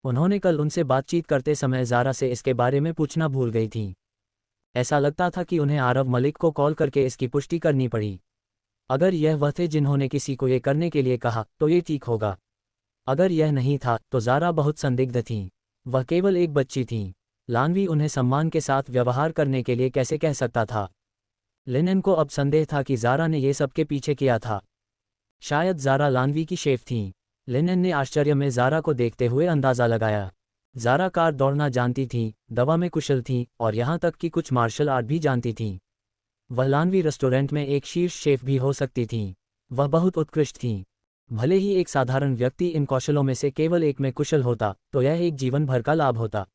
उन्होंने कल उनसे बातचीत करते समय ज़ारा से इसके बारे में पूछना भूल गई थीं। ऐसा लगता था कि उन्हें आरव मलिक को कॉल करके इसकी पुष्टि करनी पड़ी। अगर यह वह थे जिन्होंने किसी को ये करने के लिए कहा तो ये ठीक होगा। अगर यह नहीं था तो ज़ारा बहुत संदिग्ध थीं। वह केवल एक बच्ची थीं। लानवी उन्हें सम्मान के साथ व्यवहार करने के लिए कैसे कह सकता था? लिनेन को अब संदेह था कि ज़ारा ने ये सबके पीछे किया था। शायद ज़ारा लानवी की शेफ थीं। लिनेन ने आश्चर्य में ज़ारा को देखते हुए अंदाज़ा लगाया। ज़ारा कार दौड़ना जानती थीं, दवा में कुशल थीं और यहाँ तक कि कुछ मार्शल आर्ट भी जानती थीं। वह लानवी रेस्टोरेंट में एक शीर्ष शेफ भी हो सकती थीं। वह बहुत उत्कृष्ट थीं। भले ही एक साधारण व्यक्ति इन कौशलों में से केवल एक में कुशल होता तो यह एक जीवन भर का लाभ होता।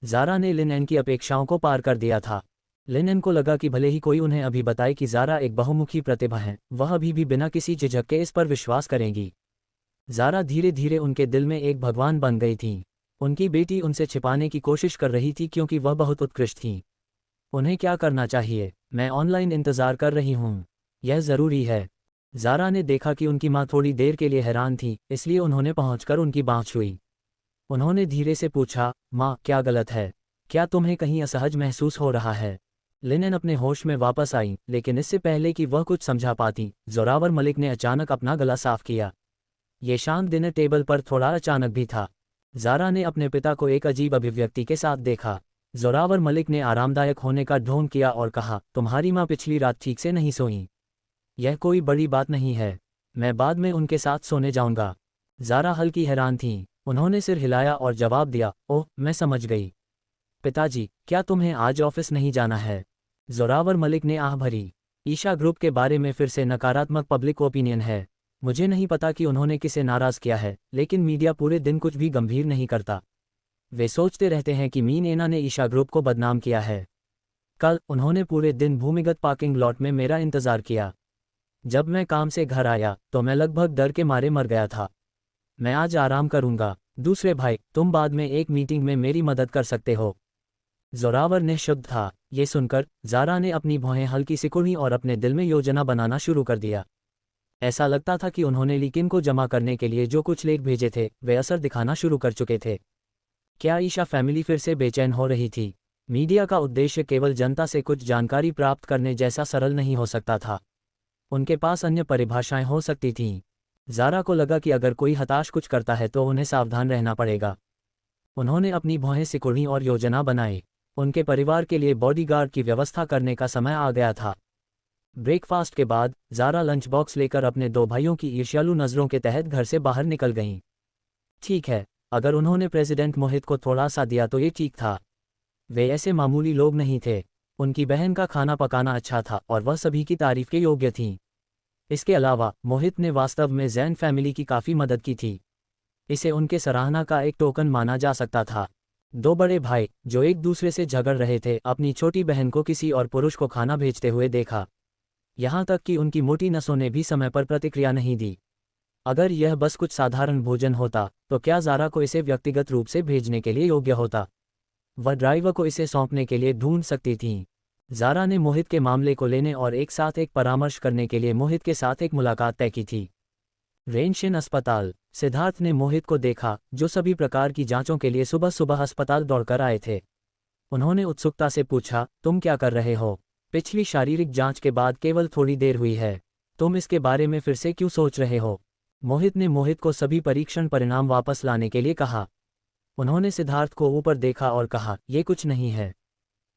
ज़ारा ने लिनेन की अपेक्षाओं को पार कर दिया था। लिनेन को लगा कि भले ही कोई उन्हें अभी बताए कि ज़ारा एक बहुमुखी प्रतिभा है, वह अभी भी बिना किसी झिझक के इस पर विश्वास करेंगी। ज़ारा धीरे धीरे उनके दिल में एक भगवान बन गई थीं। उनकी बेटी उनसे छिपाने की कोशिश कर रही थी क्योंकि वह बहुत उत्कृष्ट थीं। उन्हें क्या करना चाहिए? मैं ऑनलाइन इंतज़ार कर रही हूँ। यह ज़रूरी है। ज़ारा ने देखा कि उनकी माँ थोड़ी देर के लिए हैरान थी, इसलिए उन्होंने पहुंचकर उनकी बाँह छुई। उन्होंने धीरे से पूछा, माँ, क्या गलत है? क्या तुम्हें कहीं असहज महसूस हो रहा है? लिनेन अपने होश में वापस आई, लेकिन इससे पहले कि वह कुछ समझा पाती, जोरावर मलिक ने अचानक अपना गला साफ किया। ये शांत डिनर टेबल पर थोड़ा अचानक भी था। ज़ारा ने अपने पिता को एक अजीब अभिव्यक्ति के साथ देखा। जोरावर मलिक ने आरामदायक होने का ढोंग किया और कहा, तुम्हारी माँ पिछली रात ठीक से नहीं सोई। यह कोई बड़ी बात नहीं है, मैं बाद में उनके साथ सोने जाऊंगा। ज़ारा हल्की हैरान थीं। उन्होंने सिर हिलाया और जवाब दिया, ओह मैं समझ गई। पिताजी, क्या तुम्हें आज ऑफिस नहीं जाना है? जोरावर मलिक ने आह भरी। ईशा ग्रुप के बारे में फिर से नकारात्मक पब्लिक ओपिनियन है। मुझे नहीं पता कि उन्होंने किसे नाराज़ किया है, लेकिन मीडिया पूरे दिन कुछ भी गंभीर नहीं करता। वे सोचते रहते हैं कि मीन एना ने ईशा ग्रुप को बदनाम किया है। कल उन्होंने पूरे दिन भूमिगत पार्किंग लॉट में मेरा इंतज़ार किया। जब मैं काम से घर आया तो मैं लगभग डर के मारे मर गया था। मैं आज आराम करूंगा। दूसरे भाई, तुम बाद में एक मीटिंग में मेरी मदद कर सकते हो। जोरावर निःशब्द था। ये सुनकर ज़ारा ने अपनी भौहें हल्की सिकुड़ी और अपने दिल में योजना बनाना शुरू कर दिया। ऐसा लगता था कि उन्होंने लिकिन को जमा करने के लिए जो कुछ लेख भेजे थे वे असर दिखाना शुरू कर चुके थे। क्या ईशा फैमिली फिर से बेचैन हो रही थी? मीडिया का उद्देश्य केवल जनता से कुछ जानकारी प्राप्त करने जैसा सरल नहीं हो सकता था। उनके पास अन्य परिभाषाएं हो सकती थीं। ज़ारा को लगा कि अगर कोई हताश कुछ करता है तो उन्हें सावधान रहना पड़ेगा। उन्होंने अपनी भौहें सिकुड़ी और योजना बनाई। उनके परिवार के लिए बॉडीगार्ड की व्यवस्था करने का समय आ गया था। ब्रेकफास्ट के बाद ज़ारा लंच बॉक्स लेकर अपने दो भाइयों की ईर्ष्यालु नज़रों के तहत घर से बाहर निकल गईं। ठीक है, अगर उन्होंने प्रेसिडेंट मोहित को थोड़ा सा दिया तो ये ठीक था। वे ऐसे मामूली लोग नहीं थे। उनकी बहन का खाना पकाना अच्छा था और वह सभी की तारीफ के योग्य थीं। इसके अलावा मोहित ने वास्तव में जैन फैमिली की काफ़ी मदद की थी। इसे उनके सराहना का एक टोकन माना जा सकता था। दो बड़े भाई जो एक दूसरे से झगड़ रहे थे अपनी छोटी बहन को किसी और पुरुष को खाना भेजते हुए देखा। यहाँ तक कि उनकी मोटी नसों ने भी समय पर प्रतिक्रिया नहीं दी। अगर यह बस कुछ साधारण भोजन होता तो क्या ज़ारा को इसे व्यक्तिगत रूप से भेजने के लिए योग्य होता? वह ड्राइवर को इसे सौंपने के लिए ढूंढ सकती थीं। ज़ारा ने मोहित के मामले को लेने और एक साथ एक परामर्श करने के लिए मोहित के साथ एक मुलाकात तय की थी। रेनशिन अस्पताल। सिद्धार्थ ने मोहित को देखा, जो सभी प्रकार की जांचों के लिए सुबह सुबह अस्पताल दौड़कर आए थे। उन्होंने उत्सुकता से पूछा, तुम क्या कर रहे हो? पिछली शारीरिक जांच के बाद केवल थोड़ी देर हुई है, तुम इसके बारे में फिर से क्यों सोच रहे हो? मोहित ने मोहित को सभी परीक्षण परिणाम वापस लाने के लिए कहा। उन्होंने सिद्धार्थ को ऊपर देखा और कहा, ये कुछ नहीं है,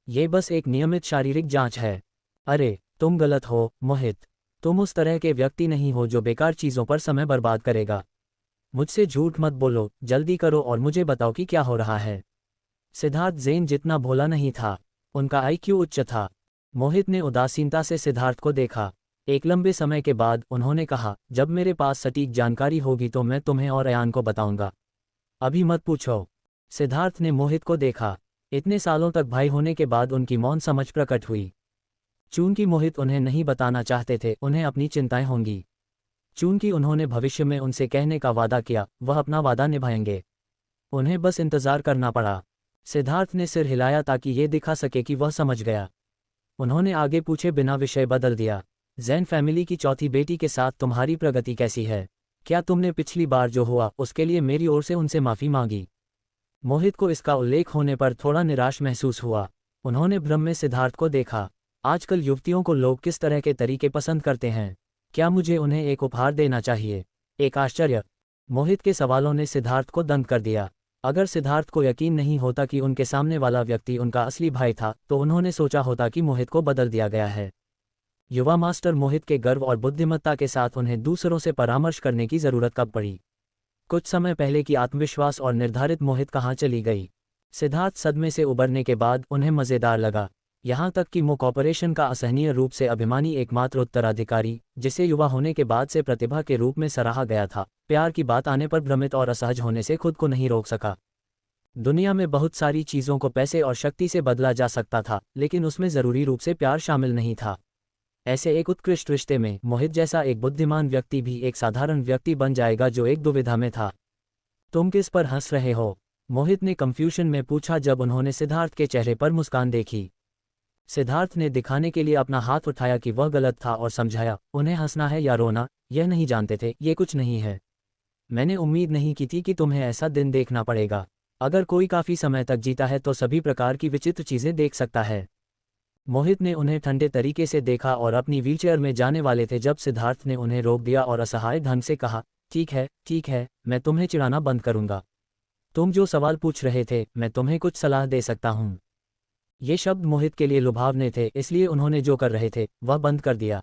ये बस एक नियमित शारीरिक जांच है। अरे तुम गलत हो मोहित, तुम उस तरह के व्यक्ति नहीं हो जो बेकार चीज़ों पर समय बर्बाद करेगा। मुझसे झूठ मत बोलो, जल्दी करो और मुझे बताओ कि क्या हो रहा है। सिद्धार्थ ज़ेन जितना भोला नहीं था, उनका आईक्यू उच्च था। मोहित ने उदासीनता से सिद्धार्थ को देखा। एक लंबे समय के बाद उन्होंने कहा, जब मेरे पास सटीक जानकारी होगी तो मैं तुम्हें और अयान को बताऊंगा। अभी मत पूछो। सिद्धार्थ ने मोहित को देखा। इतने सालों तक भाई होने के बाद उनकी मौन समझ प्रकट हुई। चूंकि मोहित उन्हें नहीं बताना चाहते थे, उन्हें अपनी चिंताएं होंगी। चूंकि उन्होंने भविष्य में उनसे कहने का वादा किया, वह अपना वादा निभाएंगे। उन्हें बस इंतजार करना पड़ा। सिद्धार्थ ने सिर हिलाया ताकि ये दिखा सके कि वह समझ गया। उन्होंने आगे पूछे बिना विषय बदल दिया, जैन फैमिली की चौथी बेटी के साथ तुम्हारी प्रगति कैसी है? क्या तुमने पिछली बार जो हुआ उसके लिए मेरी ओर से उनसे माफ़ी मांगी? मोहित को इसका उल्लेख होने पर थोड़ा निराश महसूस हुआ। उन्होंने भ्रम में सिद्धार्थ को देखा। आजकल युवतियों को लोग किस तरह के तरीके पसंद करते हैं? क्या मुझे उन्हें एक उपहार देना चाहिए? एक आश्चर्य। मोहित के सवालों ने सिद्धार्थ को दंग कर दिया। अगर सिद्धार्थ को यकीन नहीं होता कि उनके सामने वाला व्यक्ति उनका असली भाई था तो उन्होंने सोचा होता कि मोहित को बदल दिया गया है। युवा मास्टर मोहित के गर्व और बुद्धिमत्ता के साथ उन्हें दूसरों से परामर्श करने की ज़रूरत कब पड़ी? कुछ समय पहले की आत्मविश्वास और निर्धारित मोहित कहाँ चली गई? सिद्धार्थ सदमे से उबरने के बाद उन्हें मज़ेदार लगा, यहाँ तक कि मो कॉर्पोरेशन का असहनीय रूप से अभिमानी एकमात्र उत्तराधिकारी, जिसे युवा होने के बाद से प्रतिभा के रूप में सराहा गया था, प्यार की बात आने पर भ्रमित और असहज होने से खुद को नहीं रोक सका। दुनिया में बहुत सारी चीज़ों को पैसे और शक्ति से बदला जा सकता था, लेकिन उसमें ज़रूरी रूप से प्यार शामिल नहीं था। ऐसे एक उत्कृष्ट रिश्ते में मोहित जैसा एक बुद्धिमान व्यक्ति भी एक साधारण व्यक्ति बन जाएगा जो एक दुविधा में था। तुम किस पर हंस रहे हो? मोहित ने कंफ्यूजन में पूछा जब उन्होंने सिद्धार्थ के चेहरे पर मुस्कान देखी। सिद्धार्थ ने दिखाने के लिए अपना हाथ उठाया कि वह गलत था और समझाया, उन्हें हंसना है या रोना यह नहीं जानते थे, ये कुछ नहीं है। मैंने उम्मीद नहीं की थी कि तुम्हें ऐसा दिन देखना पड़ेगा। अगर कोई काफ़ी समय तक जीता है तो सभी प्रकार की विचित्र चीज़ें देख सकता है। मोहित ने उन्हें ठंडे तरीके से देखा और अपनी व्हीलचेयर में जाने वाले थे जब सिद्धार्थ ने उन्हें रोक दिया और असहाय ढंग से कहा, ठीक है, मैं तुम्हें चिढ़ाना बंद करूंगा। तुम जो सवाल पूछ रहे थे, मैं तुम्हें कुछ सलाह दे सकता हूँ। ये शब्द मोहित के लिए लुभावने थे, इसलिए उन्होंने जो कर रहे थे वह बंद कर दिया।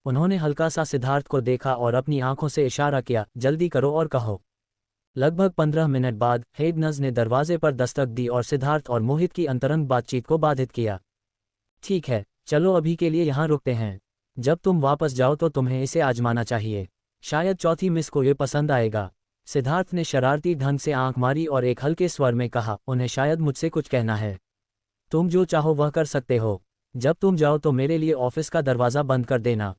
उन्होंने हल्का सा सिद्धार्थ को देखा और अपनी आंखों से इशारा किया, जल्दी करो और कहो। लगभग 15 मिनट बाद हेडनज ने दरवाजे पर दस्तक दी और सिद्धार्थ और मोहित की अंतरंग बातचीत को बाधित किया। ठीक है, चलो अभी के लिए यहाँ रुकते हैं। जब तुम वापस जाओ तो तुम्हें इसे आजमाना चाहिए। शायद चौथी मिस को ये पसंद आएगा। सिद्धार्थ ने शरारती ढंग से आंख मारी और एक हल्के स्वर में कहा, उन्हें शायद मुझसे कुछ कहना है। तुम जो चाहो वह कर सकते हो। जब तुम जाओ तो मेरे लिए ऑफिस का दरवाज़ा बंद कर देना।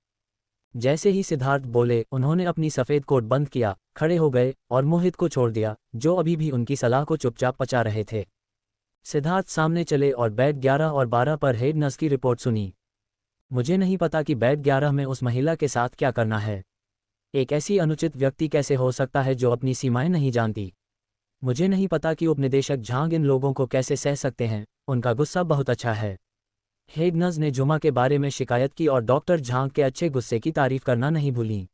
जैसे ही सिद्धार्थ बोले, उन्होंने अपनी सफ़ेद कोट बंद किया, खड़े हो गए और मोहित को छोड़ दिया, जो अभी भी उनकी सलाह को चुपचाप पचा रहे थे। सिद्धार्थ सामने चले और बेड 11 और 12 पर हेडनज की रिपोर्ट सुनी। मुझे नहीं पता कि बेड 11 में उस महिला के साथ क्या करना है। एक ऐसी अनुचित व्यक्ति कैसे हो सकता है जो अपनी सीमाएं नहीं जानती। मुझे नहीं पता कि उपनिदेशक झांग इन लोगों को कैसे सह सकते हैं, उनका गुस्सा बहुत अच्छा है। हेडनज ने जुमा के बारे में शिकायत की और डॉक्टर झांग के अच्छे गुस्से की तारीफ करना नहीं भूली।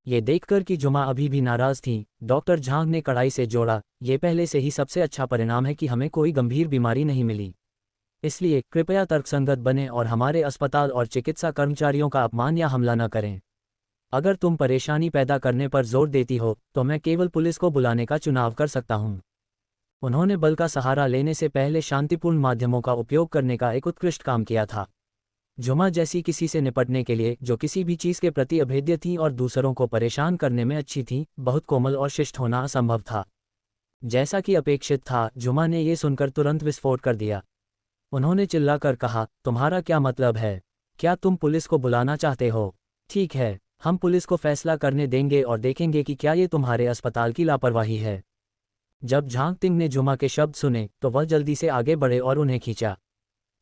ये देखकर कि जुमा अभी भी नाराज थी, डॉक्टर झांग ने कड़ाई से जोड़ा, ये पहले से ही सबसे अच्छा परिणाम है कि हमें कोई गंभीर बीमारी नहीं मिली। इसलिए कृपया तर्कसंगत बने और हमारे अस्पताल और चिकित्सा कर्मचारियों का अपमान या हमला न करें। अगर तुम परेशानी पैदा करने पर जोर देती हो तो मैं केवल पुलिस को बुलाने का चुनाव कर सकता हूँ। उन्होंने बल का सहारा लेने से पहले शांतिपूर्ण माध्यमों का उपयोग करने का एक उत्कृष्ट काम किया था। जुमा जैसी किसी से निपटने के लिए जो किसी भी चीज़ के प्रति अभेद्य थी और दूसरों को परेशान करने में अच्छी थी, बहुत कोमल और शिष्ट होना असंभव था। जैसा कि अपेक्षित था, जुमा ने ये सुनकर तुरंत विस्फोट कर दिया। उन्होंने चिल्लाकर कहा, तुम्हारा क्या मतलब है? क्या तुम पुलिस को बुलाना चाहते हो? ठीक है, हम पुलिस को फैसला करने देंगे और देखेंगे कि क्या ये तुम्हारे अस्पताल की लापरवाही है। जब झांग तिंग ने जुमा के शब्द सुने तो वह जल्दी से आगे बढ़े और उन्हें खींचा।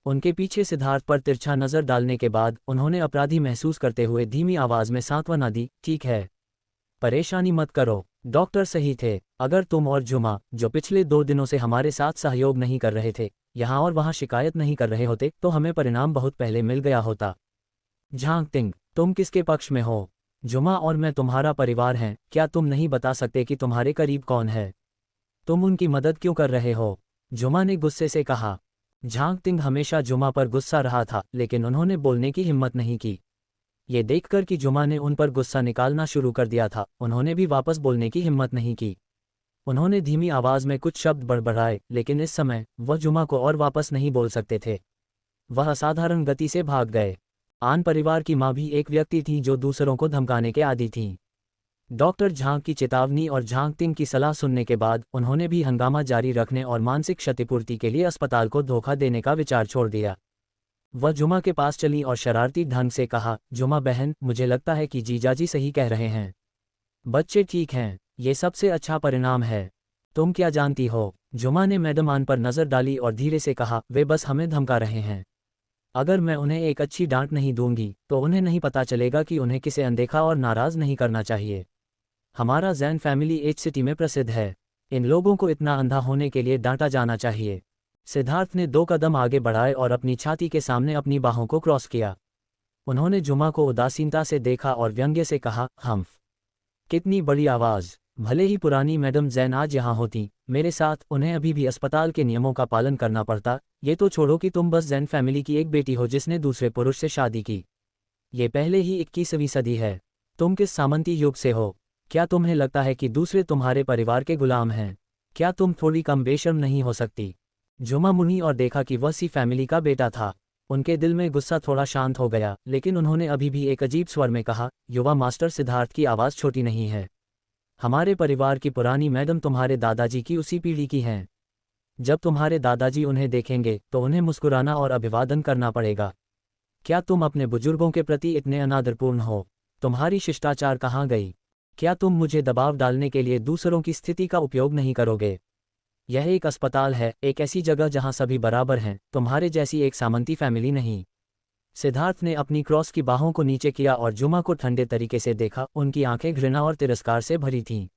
उनके पीछे सिद्धार्थ पर तिरछा नजर डालने के बाद उन्होंने अपराधी महसूस करते हुए धीमी आवाज में सांत्वना दी, ठीक है, परेशानी मत करो, डॉक्टर सही थे। अगर तुम और जुमा, जो पिछले 2 दिनों से हमारे साथ सहयोग नहीं कर रहे थे, यहाँ और वहाँ शिकायत नहीं कर रहे होते तो हमें परिणाम बहुत पहले मिल गया होता। झांग तिंग, तुम किसके पक्ष में हो? जुमा और मैं तुम्हारा परिवार हैं, क्या तुम नहीं बता सकते कि तुम्हारे करीब कौन है? तुम उनकी मदद क्यों कर रहे हो? जुमा ने गुस्से से कहा। झांग तिंग हमेशा जुमा पर गुस्सा रहा था, लेकिन उन्होंने बोलने की हिम्मत नहीं की। ये देखकर कि जुमा ने उन पर गुस्सा निकालना शुरू कर दिया था, उन्होंने भी वापस बोलने की हिम्मत नहीं की। उन्होंने धीमी आवाज में कुछ शब्द बड़बड़ाए, लेकिन इस समय वह जुमा को और वापस नहीं बोल सकते थे। वह असाधारण गति से भाग गए। आन परिवार की माँ भी एक व्यक्ति थी जो दूसरों को धमकाने के आदी थी। डॉक्टर झांग की चेतावनी और झांग तिंग की सलाह सुनने के बाद उन्होंने भी हंगामा जारी रखने और मानसिक क्षतिपूर्ति के लिए अस्पताल को धोखा देने का विचार छोड़ दिया। वह जुमा के पास चली और शरारती ढंग से कहा, जुमा बहन, मुझे लगता है कि जीजाजी सही कह रहे हैं। बच्चे ठीक हैं, ये सबसे अच्छा परिणाम है। तुम क्या जानती हो? जुमा ने मैडम आन पर नज़र डाली और धीरे से कहा, वे बस हमें धमका रहे हैं। अगर मैं उन्हें एक अच्छी डांट नहीं दूंगी तो उन्हें नहीं पता चलेगा कि उन्हें किसे अनदेखा और नाराज नहीं करना चाहिए। हमारा जैन फैमिली एच सिटी में प्रसिद्ध है। इन लोगों को इतना अंधा होने के लिए डांटा जाना चाहिए। सिद्धार्थ ने 2 कदम आगे बढ़ाए और अपनी छाती के सामने अपनी बाहों को क्रॉस किया। उन्होंने जुमा को उदासीनता से देखा और व्यंग्य से कहा, हम्फ, कितनी बड़ी आवाज़। भले ही पुरानी मैडम जैन आज यहाँ होती, मेरे साथ उन्हें अभी भी अस्पताल के नियमों का पालन करना पड़ता। ये तो छोड़ो कि तुम बस जैन फैमिली की एक बेटी हो जिसने दूसरे पुरुष से शादी की। ये पहले ही 21वीं सदी है। तुम किस सामंती युग से हो? क्या तुम्हें लगता है कि दूसरे तुम्हारे परिवार के गुलाम हैं? क्या तुम थोड़ी कम बेशर्म नहीं हो सकती? जुमा मुनी और देखा कि वह सी फैमिली का बेटा था। उनके दिल में गुस्सा थोड़ा शांत हो गया, लेकिन उन्होंने अभी भी एक अजीब स्वर में कहा, युवा मास्टर सिद्धार्थ की आवाज़ छोटी नहीं है। हमारे परिवार की पुरानी मैडम तुम्हारे दादाजी की उसी पीढ़ी की हैं। जब तुम्हारे दादाजी उन्हें देखेंगे तो उन्हें मुस्कुराना और अभिवादन करना पड़ेगा। क्या तुम अपने बुजुर्गों के प्रति इतने अनादरपूर्ण हो? तुम्हारी शिष्टाचार कहाँ गई? क्या तुम मुझे दबाव डालने के लिए दूसरों की स्थिति का उपयोग नहीं करोगे? यह एक अस्पताल है, एक ऐसी जगह जहां सभी बराबर हैं, तुम्हारे जैसी एक सामंती फैमिली नहीं। सिद्धार्थ ने अपनी क्रॉस की बाहों को नीचे किया और जुमा को ठंडे तरीके से देखा। उनकी आंखें घृणा और तिरस्कार से भरी थीं।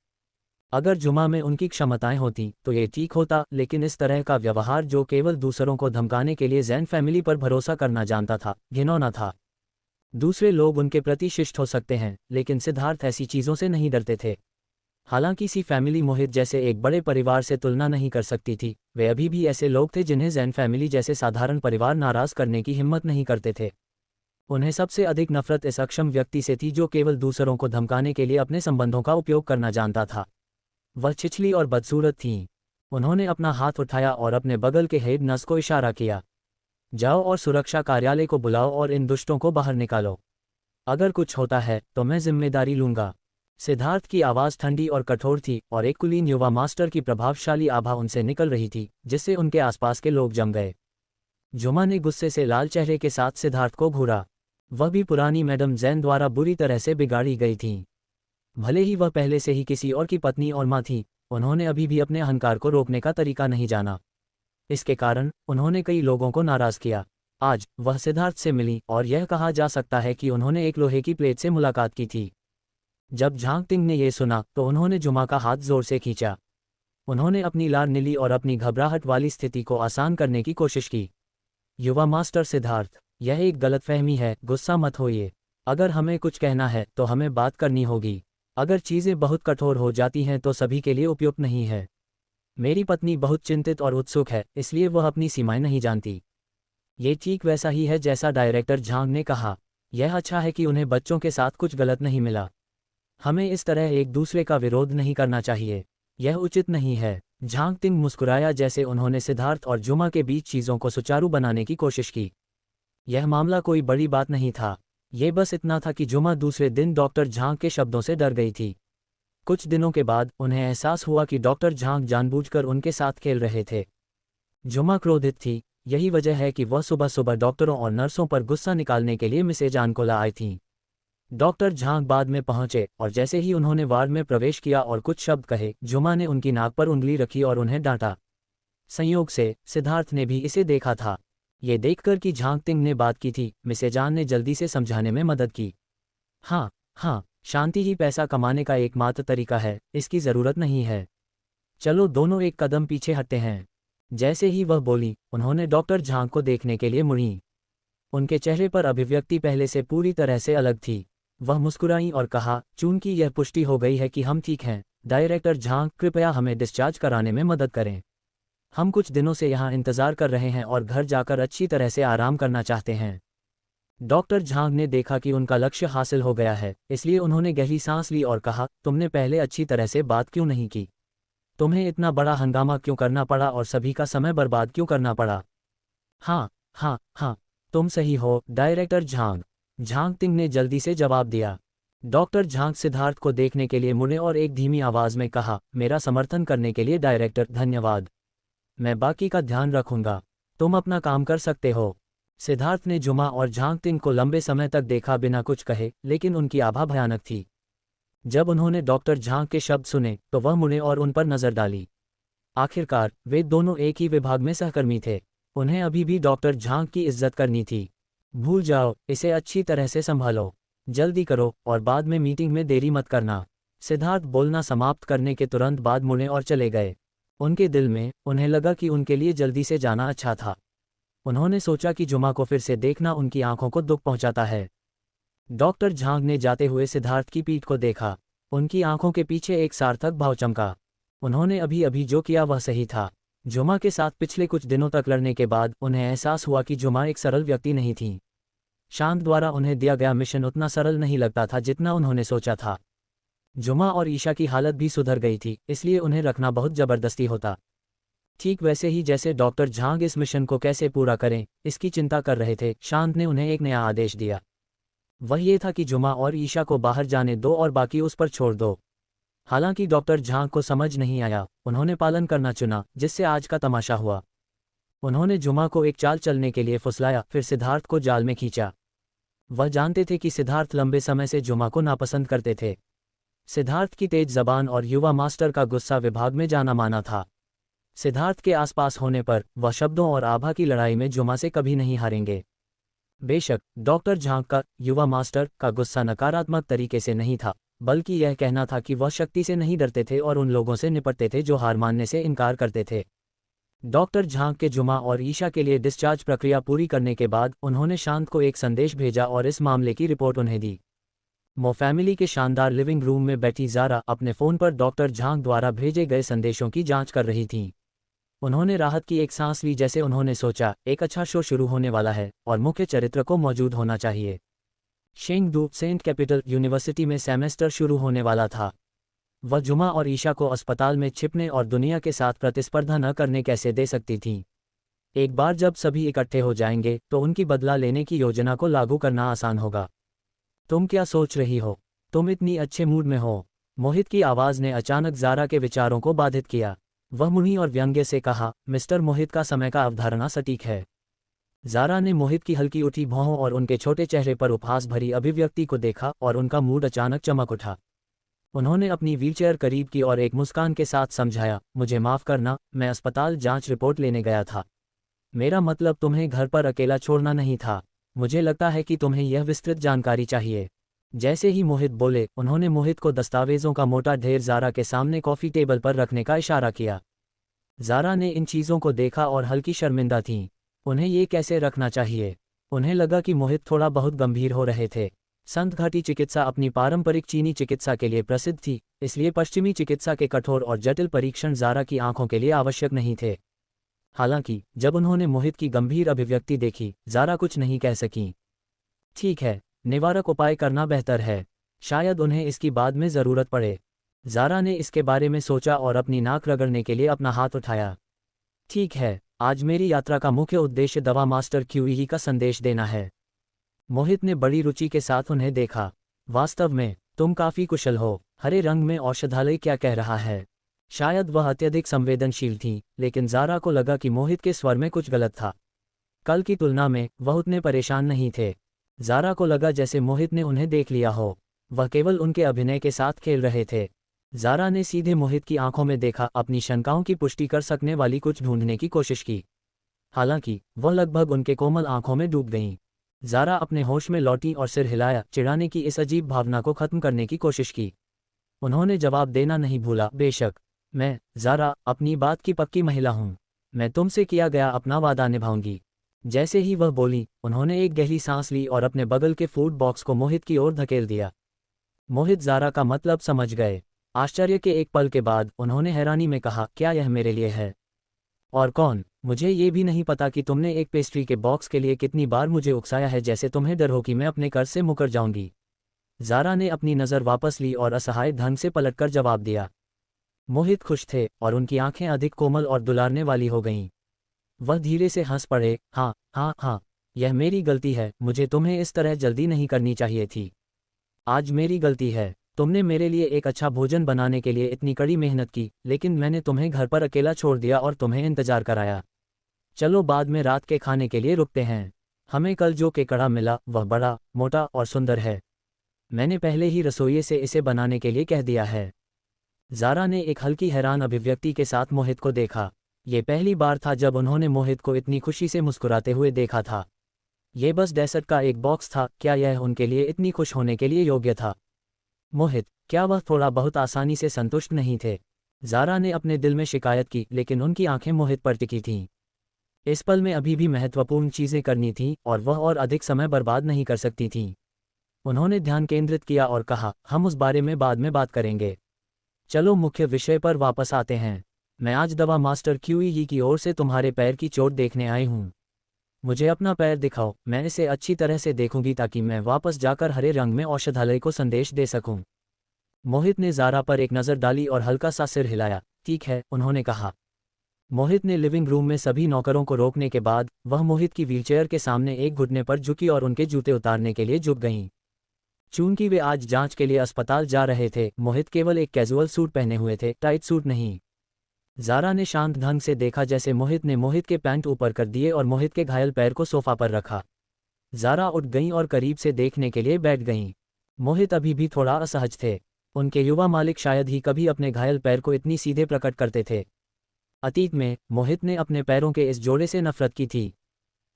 अगर जुमा में उनकी क्षमताएं होती तो ये ठीक होता, लेकिन इस तरह का व्यवहार जो केवल दूसरों को धमकाने के लिए जैन फैमिली पर भरोसा करना जानता था, घिनौना था। दूसरे लोग उनके प्रति शिष्ट हो सकते हैं, लेकिन सिद्धार्थ ऐसी चीज़ों से नहीं डरते थे। हालांकि सी फैमिली मोहित जैसे एक बड़े परिवार से तुलना नहीं कर सकती थी, वे अभी भी ऐसे लोग थे जिन्हें जैन फैमिली जैसे साधारण परिवार नाराज करने की हिम्मत नहीं करते थे। उन्हें सबसे अधिक नफरत इस अक्षम व्यक्ति से थी जो केवल दूसरों को धमकाने के लिए अपने संबंधों का उपयोग करना जानता था। वह छिछली और बदसूरत थीं। उन्होंने अपना हाथ उठाया और अपने बगल के हेड नर्स को इशारा किया। जाओ और सुरक्षा कार्यालय को बुलाओ और इन दुष्टों को बाहर निकालो। अगर कुछ होता है तो मैं जिम्मेदारी लूंगा। सिद्धार्थ की आवाज़ ठंडी और कठोर थी और एक कुलीन युवा मास्टर की प्रभावशाली आभा उनसे निकल रही थी, जिससे उनके आसपास के लोग जम गए। जुमा ने गुस्से से लाल चेहरे के साथ सिद्धार्थ को घूरा। वह भी पुरानी मैडम जैन द्वारा बुरी तरह से बिगाड़ी गई थीं। भले ही वह पहले से ही किसी और की पत्नी और माँ थी, उन्होंने अभी भी अपने अहंकार को रोकने का तरीका नहीं जाना। इसके कारण उन्होंने कई लोगों को नाराज किया। आज वह सिद्धार्थ से मिली और यह कहा जा सकता है कि उन्होंने एक लोहे की प्लेट से मुलाकात की थी। जब झांग तिंग ने यह सुना तो उन्होंने जुमा का हाथ जोर से खींचा। उन्होंने अपनी लार नीली और अपनी घबराहट वाली स्थिति को आसान करने की कोशिश की। युवा मास्टर सिद्धार्थ, यह एक गलतफहमी है, गुस्सा मत होइए। अगर हमें कुछ कहना है तो हमें बात करनी होगी। अगर चीज़ें बहुत कठोर हो जाती हैं तो सभी के लिए उपयुक्त नहीं है। मेरी पत्नी बहुत चिंतित और उत्सुक है, इसलिए वह अपनी सीमाएं नहीं जानती। ये ठीक वैसा ही है जैसा डायरेक्टर झांग ने कहा। यह अच्छा है कि उन्हें बच्चों के साथ कुछ गलत नहीं मिला। हमें इस तरह एक दूसरे का विरोध नहीं करना चाहिए, यह उचित नहीं है। झांग तिंग मुस्कुराया जैसे उन्होंने सिद्धार्थ और जुमा के बीच चीज़ों को सुचारू बनाने की कोशिश की। यह मामला कोई बड़ी बात नहीं था, ये बस इतना था कि जुमा दूसरे दिन डॉक्टर झांग के शब्दों से डर गई थी। कुछ दिनों के बाद उन्हें एहसास हुआ कि डॉक्टर झांग जानबूझकर उनके साथ खेल रहे थे। जुमा क्रोधित थी, यही वजह है कि वह सुबह सुबह डॉक्टरों और नर्सों पर गुस्सा निकालने के लिए मिसेज आन को ला आई थीं। डॉक्टर झांग बाद में पहुंचे और जैसे ही उन्होंने वार्ड में प्रवेश किया और कुछ शब्द कहे, जुमा ने उनकी नाक पर उंगली रखी और उन्हें डांटा। संयोग से सिद्धार्थ ने भी इसे देखा था। ये देखकर कि झांग तिंग ने बात की थी, मिसेज आन ने जल्दी से समझाने में मदद की। हाँ हाँ, शांति ही पैसा कमाने का एकमात्र तरीका है, इसकी ज़रूरत नहीं है। चलो दोनों एक कदम पीछे हटते हैं। जैसे ही वह बोली, उन्होंने डॉक्टर झांग को देखने के लिए मुड़ी। उनके चेहरे पर अभिव्यक्ति पहले से पूरी तरह से अलग थी। वह मुस्कुराई और कहा, चूंकि यह पुष्टि हो गई है कि हम ठीक हैं, डायरेक्टर झांग कृपया हमें डिस्चार्ज कराने में मदद करें। हम कुछ दिनों से यहाँ इंतज़ार कर रहे हैं और घर जाकर अच्छी तरह से आराम करना चाहते हैं। डॉक्टर झांग ने देखा कि उनका लक्ष्य हासिल हो गया है, इसलिए उन्होंने गहरी सांस ली और कहा, तुमने पहले अच्छी तरह से बात क्यों नहीं की? तुम्हें इतना बड़ा हंगामा क्यों करना पड़ा और सभी का समय बर्बाद क्यों करना पड़ा? हाँ हाँ हाँ, तुम सही हो डायरेक्टर झांग, झांग तिंग ने जल्दी से जवाब दिया। डॉक्टर झांग सिद्धार्थ को देखने के लिए मुड़े और एक धीमी आवाज़ में कहा, मेरा समर्थन करने के लिए डायरेक्टर धन्यवाद। मैं बाकी का ध्यान रखूंगा, तुम अपना काम कर सकते हो। सिद्धार्थ ने जुमा और झांग तिंग को लंबे समय तक देखा बिना कुछ कहे, लेकिन उनकी आभा भयानक थी। जब उन्होंने डॉक्टर झांग के शब्द सुने तो वह मुड़े और उन पर नजर डाली। आखिरकार वे दोनों एक ही विभाग में सहकर्मी थे। उन्हें अभी भी डॉक्टर झांग की इज्जत करनी थी। भूल जाओ, इसे अच्छी तरह से संभालो, जल्दी करो और बाद में मीटिंग में देरी मत करना। सिद्धार्थ बोलना समाप्त करने के तुरंत बाद मुड़े और चले गए। उनके दिल में उन्हें लगा कि उनके लिए जल्दी से जाना अच्छा था। उन्होंने सोचा कि जुमा को फिर से देखना उनकी आंखों को दुख पहुंचाता है। डॉक्टर झांग ने जाते हुए सिद्धार्थ की पीठ को देखा। उनकी आंखों के पीछे एक सार्थक भाव चमका। उन्होंने अभी अभी जो किया वह सही था। जुमा के साथ पिछले कुछ दिनों तक लड़ने के बाद उन्हें एहसास हुआ कि जुमा एक सरल व्यक्ति नहीं थी। शांत द्वारा उन्हें दिया गया मिशन उतना सरल नहीं लगता था जितना उन्होंने सोचा था। जुमा और ईशा की हालत भी सुधर गई थी, इसलिए उन्हें रखना बहुत जबरदस्ती होता। ठीक वैसे ही जैसे डॉक्टर झांग इस मिशन को कैसे पूरा करें इसकी चिंता कर रहे थे, शांत ने उन्हें एक नया आदेश दिया। वह ये था कि जुमा और ईशा को बाहर जाने दो और बाकी उस पर छोड़ दो। हालांकि डॉक्टर झांग को समझ नहीं आया, उन्होंने पालन करना चुना, जिससे आज का तमाशा हुआ। उन्होंने जुमा को एक चाल चलने के लिए फुसलाया, फिर सिद्धार्थ को जाल में खींचा। वह जानते थे कि सिद्धार्थ लंबे समय से जुमा को नापसंद करते थे। सिद्धार्थ की तेज जबान और युवा मास्टर का गुस्सा विभाग में जाना माना था। सिद्धार्थ के आसपास होने पर वह शब्दों और आभा की लड़ाई में जुमा से कभी नहीं हारेंगे। बेशक डॉक्टर झांग का युवा मास्टर का गुस्सा नकारात्मक तरीके से नहीं था, बल्कि यह कहना था कि वह शक्ति से नहीं डरते थे और उन लोगों से निपटते थे जो हार मानने से इनकार करते थे। डॉक्टर झांग के जुमा और ईशा के लिए डिस्चार्ज प्रक्रिया पूरी करने के बाद उन्होंने शांत को एक संदेश भेजा और इस मामले की रिपोर्ट उन्हें दी। फैमिली के शानदार लिविंग रूम में बैठी ज़ारा अपने फ़ोन पर डॉक्टर झांग द्वारा भेजे गए संदेशों की जांच कर रही थीं। उन्होंने राहत की एक सांस ली, जैसे उन्होंने सोचा एक अच्छा शो शुरू होने वाला है और मुख्य चरित्र को मौजूद होना चाहिए। शेंगडू सेंट कैपिटल यूनिवर्सिटी में सेमेस्टर शुरू होने वाला था। वह जुमा और ईशा को अस्पताल में छिपने और दुनिया के साथ प्रतिस्पर्धा न करने कैसे दे सकती थीं। एक बार जब सभी इकट्ठे हो जाएंगे तो उनकी बदला लेने की योजना को लागू करना आसान होगा। तुम क्या सोच रही हो? तुम इतनी अच्छे मूड में हो। मोहित की आवाज़ ने अचानक ज़ारा के विचारों को बाधित किया। वह मुनि और व्यंग्य से कहा, मिस्टर मोहित का समय का अवधारणा सटीक है। ज़ारा ने मोहित की हल्की उठी भौहों और उनके छोटे चेहरे पर उपहास भरी अभिव्यक्ति को देखा और उनका मूड अचानक चमक उठा। उन्होंने अपनी व्हीलचेयर करीब की और एक मुस्कान के साथ समझाया, मुझे माफ़ करना, मैं अस्पताल जांच रिपोर्ट लेने गया था। मेरा मतलब तुम्हें घर पर अकेला छोड़ना नहीं था। मुझे लगता है कि तुम्हें यह विस्तृत जानकारी चाहिए। जैसे ही मोहित बोले, उन्होंने मोहित को दस्तावेज़ों का मोटा ढेर ज़ारा के सामने कॉफ़ी टेबल पर रखने का इशारा किया। ज़ारा ने इन चीज़ों को देखा और हल्की शर्मिंदा थीं। उन्हें ये कैसे रखना चाहिए? उन्हें लगा कि मोहित थोड़ा बहुत गंभीर हो रहे थे। संत घाटी चिकित्सा अपनी पारंपरिक चीनी चिकित्सा के लिए प्रसिद्ध थी, इसलिए पश्चिमी चिकित्सा के कठोर और जटिल परीक्षण ज़ारा की आंखों के लिए आवश्यक नहीं थे। हालांकि जब उन्होंने मोहित की गंभीर अभिव्यक्ति देखी, ज़ारा कुछ नहीं कह सकीं। ठीक है, निवारक उपाय करना बेहतर है। शायद उन्हें इसकी बाद में ज़रूरत पड़े। ज़ारा ने इसके बारे में सोचा और अपनी नाक रगड़ने के लिए अपना हाथ उठाया। ठीक है, आज मेरी यात्रा का मुख्य उद्देश्य दवा मास्टर क्यूई का संदेश देना है। मोहित ने बड़ी रुचि के साथ उन्हें देखा। वास्तव में तुम काफ़ी कुशल हो। हरे रंग में औषधालय क्या कह रहा है? शायद वह अत्यधिक संवेदनशील थी, लेकिन ज़ारा को लगा कि मोहित के स्वर में कुछ गलत था। कल की तुलना में वह उतने परेशान नहीं थे। ज़ारा को लगा जैसे मोहित ने उन्हें देख लिया हो। वह केवल उनके अभिनय के साथ खेल रहे थे। ज़ारा ने सीधे मोहित की आंखों में देखा, अपनी शंकाओं की पुष्टि कर सकने वाली कुछ ढूंढने की कोशिश की। हालांकि वह लगभग उनके कोमल आंखों में डूब गईं। ज़ारा अपने होश में लौटी और सिर हिलाया, चिढ़ाने की इस अजीब भावना को खत्म करने की कोशिश की। उन्होंने जवाब देना नहीं भूला, बेशक। मैं, ज़ारा, अपनी बात की पक्की महिला हूँ। मैं तुमसे किया गया अपना वादा निभाऊंगी। जैसे ही वह बोली, उन्होंने एक गहरी सांस ली और अपने बगल के फूड बॉक्स को मोहित की ओर धकेल दिया। मोहित ज़ारा का मतलब समझ गए। आश्चर्य के एक पल के बाद उन्होंने हैरानी में कहा, क्या यह मेरे लिए है? और कौन? मुझे ये भी नहीं पता कि तुमने एक पेस्ट्री के बॉक्स के लिए कितनी बार मुझे उकसाया है, जैसे तुम्हें डर हो कि मैं अपने कर्ज से मुकर जाऊंगी। ज़ारा ने अपनी नज़र वापस ली और असहाय ढंग से पलटकर जवाब दिया। मोहित खुश थे और उनकी आंखें अधिक कोमल और दुलारने वाली हो गईं। वह धीरे से हंस पड़े, हाँ हाँ हाँ, यह मेरी गलती है। मुझे तुम्हें इस तरह जल्दी नहीं करनी चाहिए थी। आज मेरी गलती है। तुमने मेरे लिए एक अच्छा भोजन बनाने के लिए इतनी कड़ी मेहनत की, लेकिन मैंने तुम्हें घर पर अकेला छोड़ दिया और तुम्हें इंतजार कराया। चलो बाद में रात के खाने के लिए रुकते हैं। हमें कल जो केकड़ा मिला वह बड़ा, मोटा और सुंदर है। मैंने पहले ही रसोइये से इसे बनाने के लिए कह दिया है। ज़ारा ने एक हल्की हैरान अभिव्यक्ति के साथ मोहित को देखा। ये पहली बार था जब उन्होंने मोहित को इतनी खुशी से मुस्कुराते हुए देखा था। ये बस डेसर्ट का एक बॉक्स था, क्या यह उनके लिए इतनी खुश होने के लिए योग्य था? मोहित, क्या वह थोड़ा बहुत आसानी से संतुष्ट नहीं थे? ज़ारा ने अपने दिल में शिकायत की, लेकिन उनकी आंखें मोहित पर टिकी थीं। इस पल में अभी भी महत्वपूर्ण चीज़ें करनी थीं और वह और अधिक समय बर्बाद नहीं कर सकती थीं। उन्होंने ध्यान केंद्रित किया और कहा, हम उस बारे में बाद में बात करेंगे। चलो मुख्य विषय पर वापस आते हैं। मैं आज दवा मास्टर क्यूई की ओर से तुम्हारे पैर की चोट देखने आई हूँ। मुझे अपना पैर दिखाओ, मैं इसे अच्छी तरह से देखूंगी ताकि मैं वापस जाकर हरे रंग में औषधालय को संदेश दे सकूं। मोहित ने ज़ारा पर एक नज़र डाली और हल्का सा सिर हिलाया। ठीक है, उन्होंने कहा। मोहित ने लिविंग रूम में सभी नौकरों को रोकने के बाद वह मोहित की व्हीलचेयर के सामने एक घुटने पर झुकी और उनके जूते उतारने के लिए झुक गईं। चूंकि वे आज जांच के लिए अस्पताल जा रहे थे, मोहित केवल एक कैजुअल सूट पहने हुए थे, टाइट सूट नहीं। ज़ारा ने शांत ढंग से देखा जैसे मोहित ने मोहित के पैंट ऊपर कर दिए और मोहित के घायल पैर को सोफा पर रखा। ज़ारा उठ गईं और करीब से देखने के लिए बैठ गईं। मोहित अभी भी थोड़ा असहज थे। उनके युवा मालिक शायद ही कभी अपने घायल पैर को इतनी सीधे प्रकट करते थे। अतीत में मोहित ने अपने पैरों के इस जोड़े से नफरत की थी।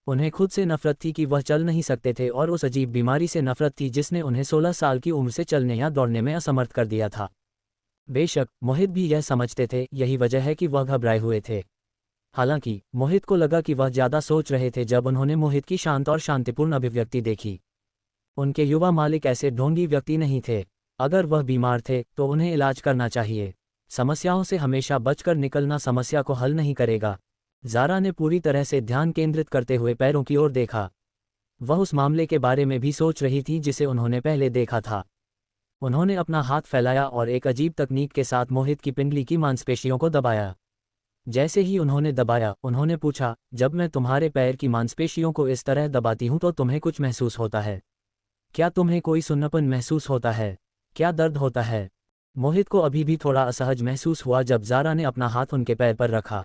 उन्हें खुद से नफरत थी कि वह चल नहीं सकते थे, और उस अजीब बीमारी से नफरत थी जिसने उन्हें 16 साल की उम्र से चलने या दौड़ने में असमर्थ कर दिया था। बेशक मोहित भी यह समझते थे, यही वजह है कि वह घबराए हुए थे। हालांकि मोहित को लगा कि वह ज़्यादा सोच रहे थे जब उन्होंने मोहित की शांत और शांतिपूर्ण अभिव्यक्ति देखी। उनके युवा मालिक ऐसे ढोंगी व्यक्ति नहीं थे। अगर वह बीमार थे तो उन्हें इलाज करना चाहिए। समस्याओं से हमेशा बचकर निकलना समस्या को हल नहीं करेगा। ज़ारा ने पूरी तरह से ध्यान केंद्रित करते हुए पैरों की ओर देखा। वह उस मामले के बारे में भी सोच रही थी जिसे उन्होंने पहले देखा था। उन्होंने अपना हाथ फैलाया और एक अजीब तकनीक के साथ मोहित की पिंडली की मांसपेशियों को दबाया। जैसे ही उन्होंने दबाया, उन्होंने पूछा, जब मैं तुम्हारे पैर की मांसपेशियों को इस तरह दबाती हूं तो तुम्हें कुछ महसूस होता है? क्या तुम्हें कोई सुन्नपन महसूस होता है? क्या दर्द होता है? मोहित को अभी भी थोड़ा असहज महसूस हुआ जब ज़ारा ने अपना हाथ उनके पैर पर रखा।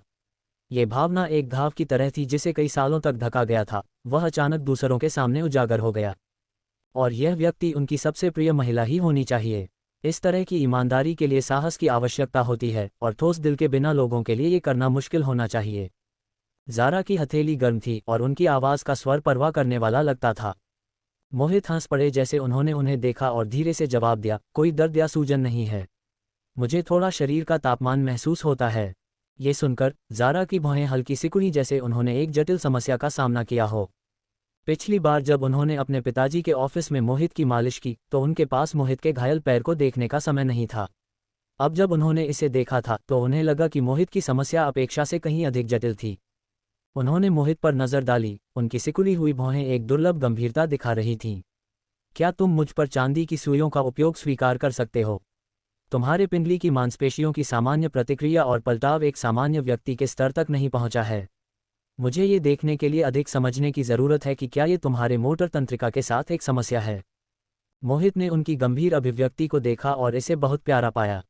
ये भावना एक घाव की तरह थी जिसे कई सालों तक ढका गया था, वह अचानक दूसरों के सामने उजागर हो गया। और यह व्यक्ति उनकी सबसे प्रिय महिला ही होनी चाहिए। इस तरह की ईमानदारी के लिए साहस की आवश्यकता होती है और ठोस दिल के बिना लोगों के लिए ये करना मुश्किल होना चाहिए। ज़ारा की हथेली गर्म थी और उनकी आवाज़ का स्वर परवाह करने वाला लगता था। मोहित हंस पड़े जैसे उन्होंने उन्हें देखा और धीरे से जवाब दिया, कोई दर्द या सूजन नहीं है। मुझे थोड़ा शरीर का तापमान महसूस होता है। ये सुनकर ज़ारा की भौहें हल्की सिकुड़ी जैसे उन्होंने एक जटिल समस्या का सामना किया हो। पिछली बार जब उन्होंने अपने पिताजी के ऑफिस में मोहित की मालिश की तो उनके पास मोहित के घायल पैर को देखने का समय नहीं था। अब जब उन्होंने इसे देखा था तो उन्हें लगा कि मोहित की समस्या अपेक्षा से कहीं अधिक जटिल थी। उन्होंने मोहित पर नज़र डाली, उनकी सिकुड़ी हुई भौहें एक दुर्लभ गंभीरता दिखा रही थीं। क्या तुम मुझ पर चांदी की सुइयों का उपयोग स्वीकार कर सकते हो? तुम्हारे पिंडली की मांसपेशियों की सामान्य प्रतिक्रिया और पलटाव एक सामान्य व्यक्ति के स्तर तक नहीं पहुंचा है। मुझे ये देखने के लिए अधिक समझने की ज़रूरत है कि क्या ये तुम्हारे मोटर तंत्रिका के साथ एक समस्या है। मोहित ने उनकी गंभीर अभिव्यक्ति को देखा और इसे बहुत प्यारा पाया।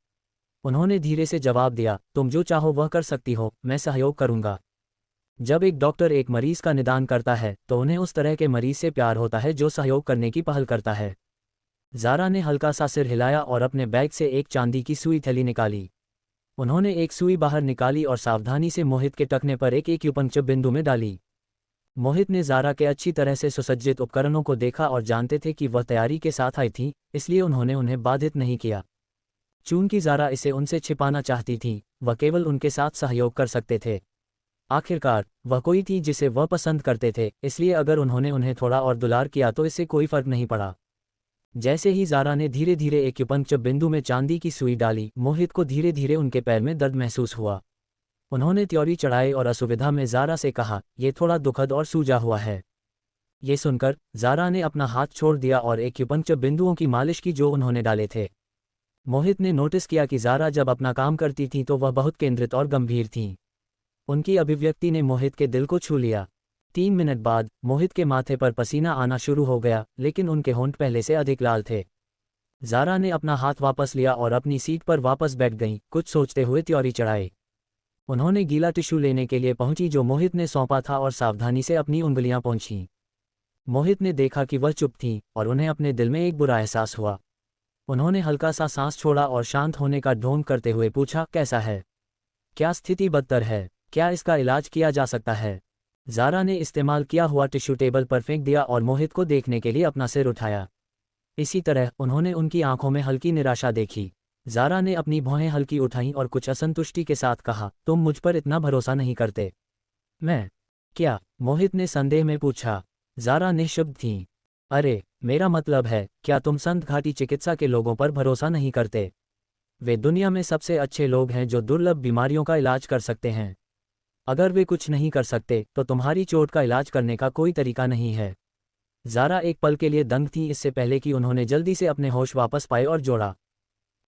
उन्होंने धीरे से जवाब दिया, तुम जो चाहो वह कर सकती हो, मैं सहयोग करूंगा। जब एक डॉक्टर एक मरीज का निदान करता है तो उन्हें उस तरह के मरीज से प्यार होता है जो सहयोग करने की पहल करता है। ज़ारा ने हल्का सा सिर हिलाया और अपने बैग से एक चांदी की सुई थैली निकाली। उन्होंने एक सुई बाहर निकाली और सावधानी से मोहित के टखने पर एक एक्यूपंक्चर बिंदु में डाली। मोहित ने ज़ारा के अच्छी तरह से सुसज्जित उपकरणों को देखा और जानते थे कि वह तैयारी के साथ आई थी, इसलिए उन्होंने उन्हें बाधित नहीं किया। चूंकि ज़ारा इसे उनसे छिपाना चाहती थी, वह केवल उनके साथ सहयोग कर सकते थे। आखिरकार वह कोई थी जिसे वह पसंद करते थे, इसलिए अगर उन्होंने उन्हें थोड़ा और दुलार किया तो इससे कोई फर्क नहीं पड़ा। जैसे ही ज़ारा ने धीरे धीरे एक्यूपंक्चर बिंदु में चांदी की सुई डाली, मोहित को धीरे धीरे उनके पैर में दर्द महसूस हुआ। उन्होंने त्योरी चढ़ाई और असुविधा में ज़ारा से कहा, यह थोड़ा दुखद और सूजा हुआ है। ये सुनकर ज़ारा ने अपना हाथ छोड़ दिया और एक्यूपंक्चर बिंदुओं की मालिश की जो उन्होंने डाले थे। मोहित ने नोटिस किया कि ज़ारा जब अपना काम करती थी तो वह बहुत केंद्रित और गंभीर थीं। उनकी अभिव्यक्ति ने मोहित के दिल को छू लिया। 3 मिनट बाद मोहित के माथे पर पसीना आना शुरू हो गया, लेकिन उनके होंठ पहले से अधिक लाल थे। ज़ारा ने अपना हाथ वापस लिया और अपनी सीट पर वापस बैठ गईं, कुछ सोचते हुए त्योरी चढ़ाई। उन्होंने गीला टिश्यू लेने के लिए पहुंची जो मोहित ने सौंपा था और सावधानी से अपनी उंगलियां पोंछीं। मोहित ने देखा कि वह चुप थीं और उन्हें अपने दिल में एक बुरा एहसास हुआ। उन्होंने हल्का सा सांस छोड़ा और शांत होने का ढोंग करते हुए पूछा, कैसा है? क्या स्थिति बदतर है? क्या इसका इलाज किया जा सकता है? ज़ारा ने इस्तेमाल किया हुआ टिश्यू टेबल पर फेंक दिया और मोहित को देखने के लिए अपना सिर उठाया। इसी तरह उन्होंने उनकी आंखों में हल्की निराशा देखी। ज़ारा ने अपनी भौहें हल्की उठाईं और कुछ असंतुष्टि के साथ कहा, तुम मुझ पर इतना भरोसा नहीं करते? मैं? क्या? मोहित ने संदेह में पूछा। ज़ारा निःशब्द थीं। अरे, मेरा मतलब है, क्या तुम संत घाटी चिकित्सा के लोगों पर भरोसा नहीं करते? वे दुनिया में सबसे अच्छे लोग हैं जो दुर्लभ बीमारियों का इलाज कर सकते हैं। अगर वे कुछ नहीं कर सकते तो तुम्हारी चोट का इलाज करने का कोई तरीका नहीं है। ज़ारा एक पल के लिए दंग थी, इससे पहले कि उन्होंने जल्दी से अपने होश वापस पाए और जोड़ा।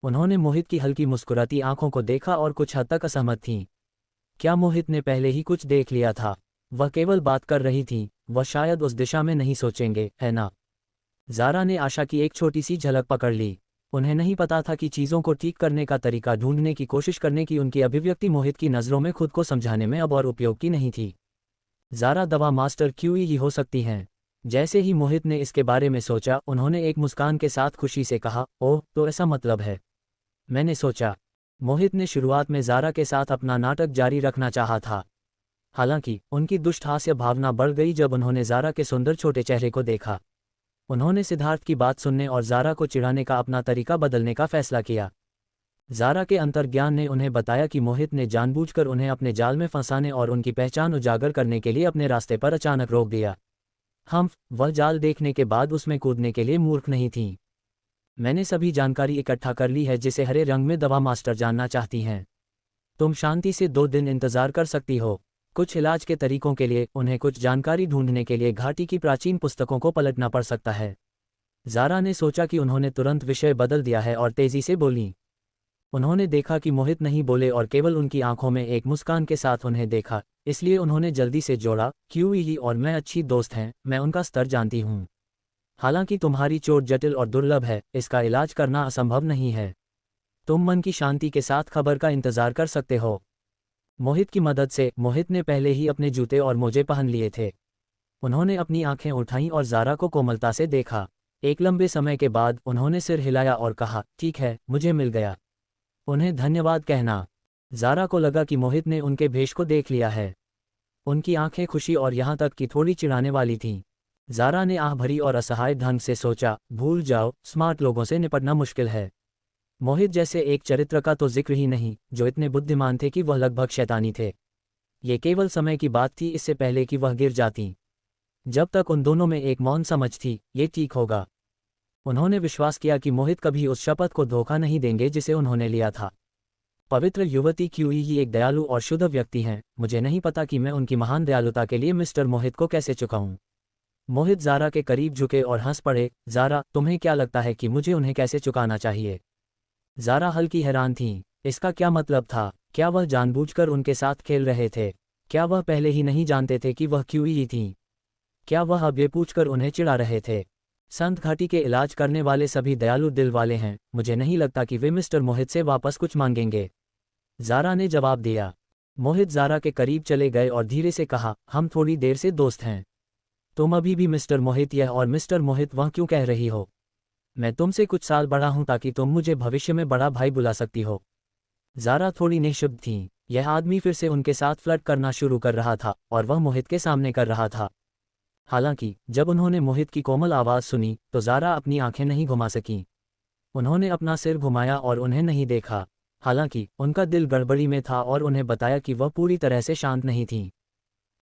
उन्होंने मोहित की हल्की मुस्कुराती आंखों को देखा और कुछ हद तक असहमत थीं। क्या मोहित ने पहले ही कुछ देख लिया था? वह केवल बात कर रही थीं, वह शायद उस दिशा में नहीं सोचेंगे, है ना? ज़ारा ने आशा की एक छोटी सी झलक पकड़ ली। उन्हें नहीं पता था कि चीज़ों को ठीक करने का तरीका ढूंढने की कोशिश करने की उनकी अभिव्यक्ति मोहित की नज़रों में खुद को समझाने में अब और उपयोग की नहीं थी। ज़ारा दवा मास्टर क्यूई ही हो सकती हैं। जैसे ही मोहित ने इसके बारे में सोचा, उन्होंने एक मुस्कान के साथ खुशी से कहा, ओह, तो ऐसा मतलब है। मैंने सोचा। मोहित ने शुरुआत में ज़ारा के साथ अपना नाटक जारी रखना चाहा था। हालांकि उनकी दुष्ट हास्य भावना बढ़ गई जब उन्होंने ज़ारा के सुंदर छोटे चेहरे को देखा। उन्होंने सिद्धार्थ की बात सुनने और ज़ारा को चिढ़ाने का अपना तरीका बदलने का फैसला किया। ज़ारा के अंतर्ज्ञान ने उन्हें बताया कि मोहित ने जानबूझकर उन्हें अपने जाल में फंसाने और उनकी पहचान उजागर करने के लिए अपने रास्ते पर अचानक रोक दिया। वह जाल देखने के बाद उसमें कूदने के लिए मूर्ख नहीं थी। मैंने सभी जानकारी इकट्ठा कर ली है जिसे हरे रंग में दवा मास्टर जानना चाहती हैं। तुम शांति से 2 दिन इंतजार कर सकती हो। कुछ इलाज के तरीकों के लिए उन्हें कुछ जानकारी ढूंढने के लिए घाटी की प्राचीन पुस्तकों को पलटना पड़ सकता है। ज़ारा ने सोचा कि उन्होंने तुरंत विषय बदल दिया है और तेजी से बोली। उन्होंने देखा कि मोहित नहीं बोले और केवल उनकी आंखों में एक मुस्कान के साथ उन्हें देखा, इसलिए उन्होंने जल्दी से जोड़ा, क्यूई और मैं अच्छी दोस्त हैं, मैं उनका स्तर जानती हूँ। हालांकि तुम्हारी चोट जटिल और दुर्लभ है, इसका इलाज करना असंभव नहीं है। तुम मन की शांति के साथ खबर का इंतजार कर सकते हो। मोहित की मदद से मोहित ने पहले ही अपने जूते और मोजे पहन लिए थे। उन्होंने अपनी आंखें उठाईं और ज़ारा को कोमलता से देखा। एक लंबे समय के बाद उन्होंने सिर हिलाया और कहा, ठीक है, मुझे मिल गया। उन्हें धन्यवाद कहना। ज़ारा को लगा कि मोहित ने उनके भेष को देख लिया है। उनकी आंखें खुशी और यहाँ तक कि थोड़ी चिढ़ाने वाली थीं। ज़ारा ने आह भरी और असहाय ढंग से सोचा, भूल जाओ, स्मार्ट लोगों से निपटना मुश्किल है। मोहित जैसे एक चरित्र का तो जिक्र ही नहीं, जो इतने बुद्धिमान थे कि वह लगभग शैतानी थे। ये केवल समय की बात थी, इससे पहले कि वह गिर जाती। जब तक उन दोनों में एक मौन समझ थी, ये ठीक होगा। उन्होंने विश्वास किया कि मोहित कभी उस शपथ को धोखा नहीं देंगे जिसे उन्होंने लिया था। पवित्र युवती क्यूई एक दयालु और शुद्ध व्यक्ति हैं, मुझे नहीं पता कि मैं उनकी महान दयालुता के लिए मिस्टर मोहित को कैसे चुकाऊं। मोहित ज़ारा के करीब झुके और हंस पड़े। ज़ारा, तुम्हें क्या लगता है कि मुझे उन्हें कैसे चुकाना चाहिए? ज़ारा हल्की हैरान थी। इसका क्या मतलब था? क्या वह जानबूझकर उनके साथ खेल रहे थे? क्या वह पहले ही नहीं जानते थे कि वह क्यूई थीं? क्या वह अब ये पूछकर उन्हें चिढ़ा रहे थे? संत घाटी के इलाज करने वाले सभी दयालु दिल वाले हैं, मुझे नहीं लगता कि वे मिस्टर मोहित से वापस कुछ मांगेंगे। ज़ारा ने जवाब दिया। मोहित ज़ारा के करीब चले गए और धीरे से कहा, हम थोड़ी देर से दोस्त हैं। तुम अभी भी मिस्टर मोहित यह और मिस्टर मोहित वह क्यों कह रही हो? मैं तुमसे कुछ साल बड़ा हूं ताकि तुम मुझे भविष्य में बड़ा भाई बुला सकती हो। ज़ारा थोड़ी निःशब्द थी। यह आदमी फिर से उनके साथ फ्लर्ट करना शुरू कर रहा था और वह मोहित के सामने कर रहा था। हालांकि जब उन्होंने मोहित की कोमल आवाज़ सुनी तो ज़ारा अपनी आंखें नहीं घुमा सकीं। उन्होंने अपना सिर घुमाया और उन्हें नहीं देखा। हालांकि उनका दिल गड़बड़ी में था और उन्हें बताया कि वह पूरी तरह से शांत नहीं थीं।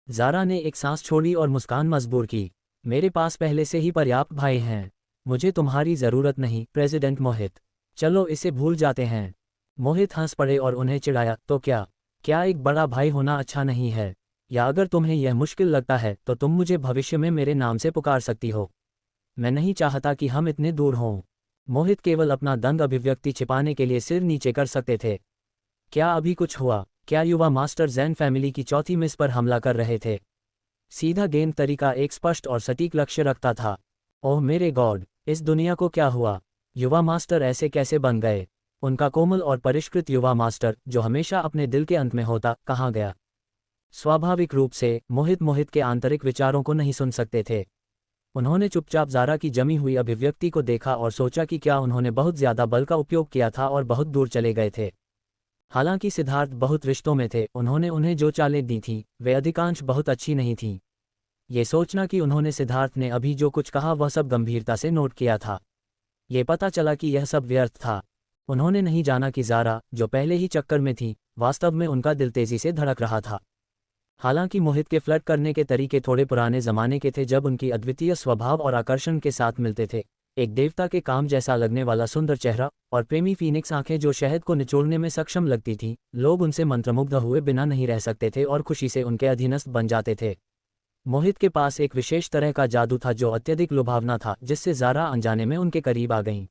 ज़ारा ने एक सांस छोड़ी और मुस्कान मजबूर की। मेरे पास पहले से ही पर्याप्त भाई हैं। मुझे तुम्हारी ज़रूरत नहीं, प्रेसिडेंट मोहित। चलो इसे भूल जाते हैं। मोहित हंस पड़े और उन्हें चिढ़ाया, तो क्या एक बड़ा भाई होना अच्छा नहीं है? या अगर तुम्हें यह मुश्किल लगता है तो तुम मुझे भविष्य में मेरे नाम से पुकार सकती हो। मैं नहीं चाहता कि हम इतने दूर हों। मोहित केवल अपना दंग अभिव्यक्ति छिपाने के लिए सिर नीचे कर सकते थे। क्या अभी कुछ हुआ? क्या युवा मास्टर जैन फैमिली की चौथी मिस पर हमला कर रहे थे? सीधा गेंद तरीका एक स्पष्ट और सटीक लक्ष्य रखता था। ओह मेरे गॉड, इस दुनिया को क्या हुआ? युवा मास्टर ऐसे कैसे बन गए? उनका कोमल और परिष्कृत युवा मास्टर, जो हमेशा अपने दिल के अंत में होता, कहाँ गया? स्वाभाविक रूप से मोहित के आंतरिक विचारों को नहीं सुन सकते थे। उन्होंने चुपचाप ज़ारा की जमी हुई अभिव्यक्ति को देखा और सोचा कि क्या उन्होंने बहुत ज़्यादा बल का उपयोग किया था और बहुत दूर चले गए थे। हालांकि सिद्धार्थ बहुत रिश्तों में थे, उन्होंने उन्हें जो चालें दी थीं वे अधिकांश बहुत अच्छी नहीं थीं। ये सोचना कि उन्होंने सिद्धार्थ ने अभी जो कुछ कहा वह सब गंभीरता से नोट किया था। ये पता चला कि यह सब व्यर्थ था। उन्होंने नहीं जाना कि ज़ारा, जो पहले ही चक्कर में थी, वास्तव में उनका दिल तेजी से धड़क रहा था। हालांकि मोहित के फ्लर्ट करने के तरीके थोड़े पुराने ज़माने के थे, जब उनकी अद्वितीय स्वभाव और आकर्षण के साथ मिलते थे। एक देवता के काम जैसा लगने वाला सुंदर चेहरा और प्रेमी फीनिक्स आंखें जो शहद को निचोड़ने में सक्षम लगती थीं, लोग उनसे मंत्रमुग्ध हुए बिना नहीं रह सकते थे और खुशी से उनके अधीनस्थ बन जाते थे। मोहित के पास एक विशेष तरह का जादू था जो अत्यधिक लुभावना था, जिससे ज़ारा अनजाने में उनके करीब आ गईं।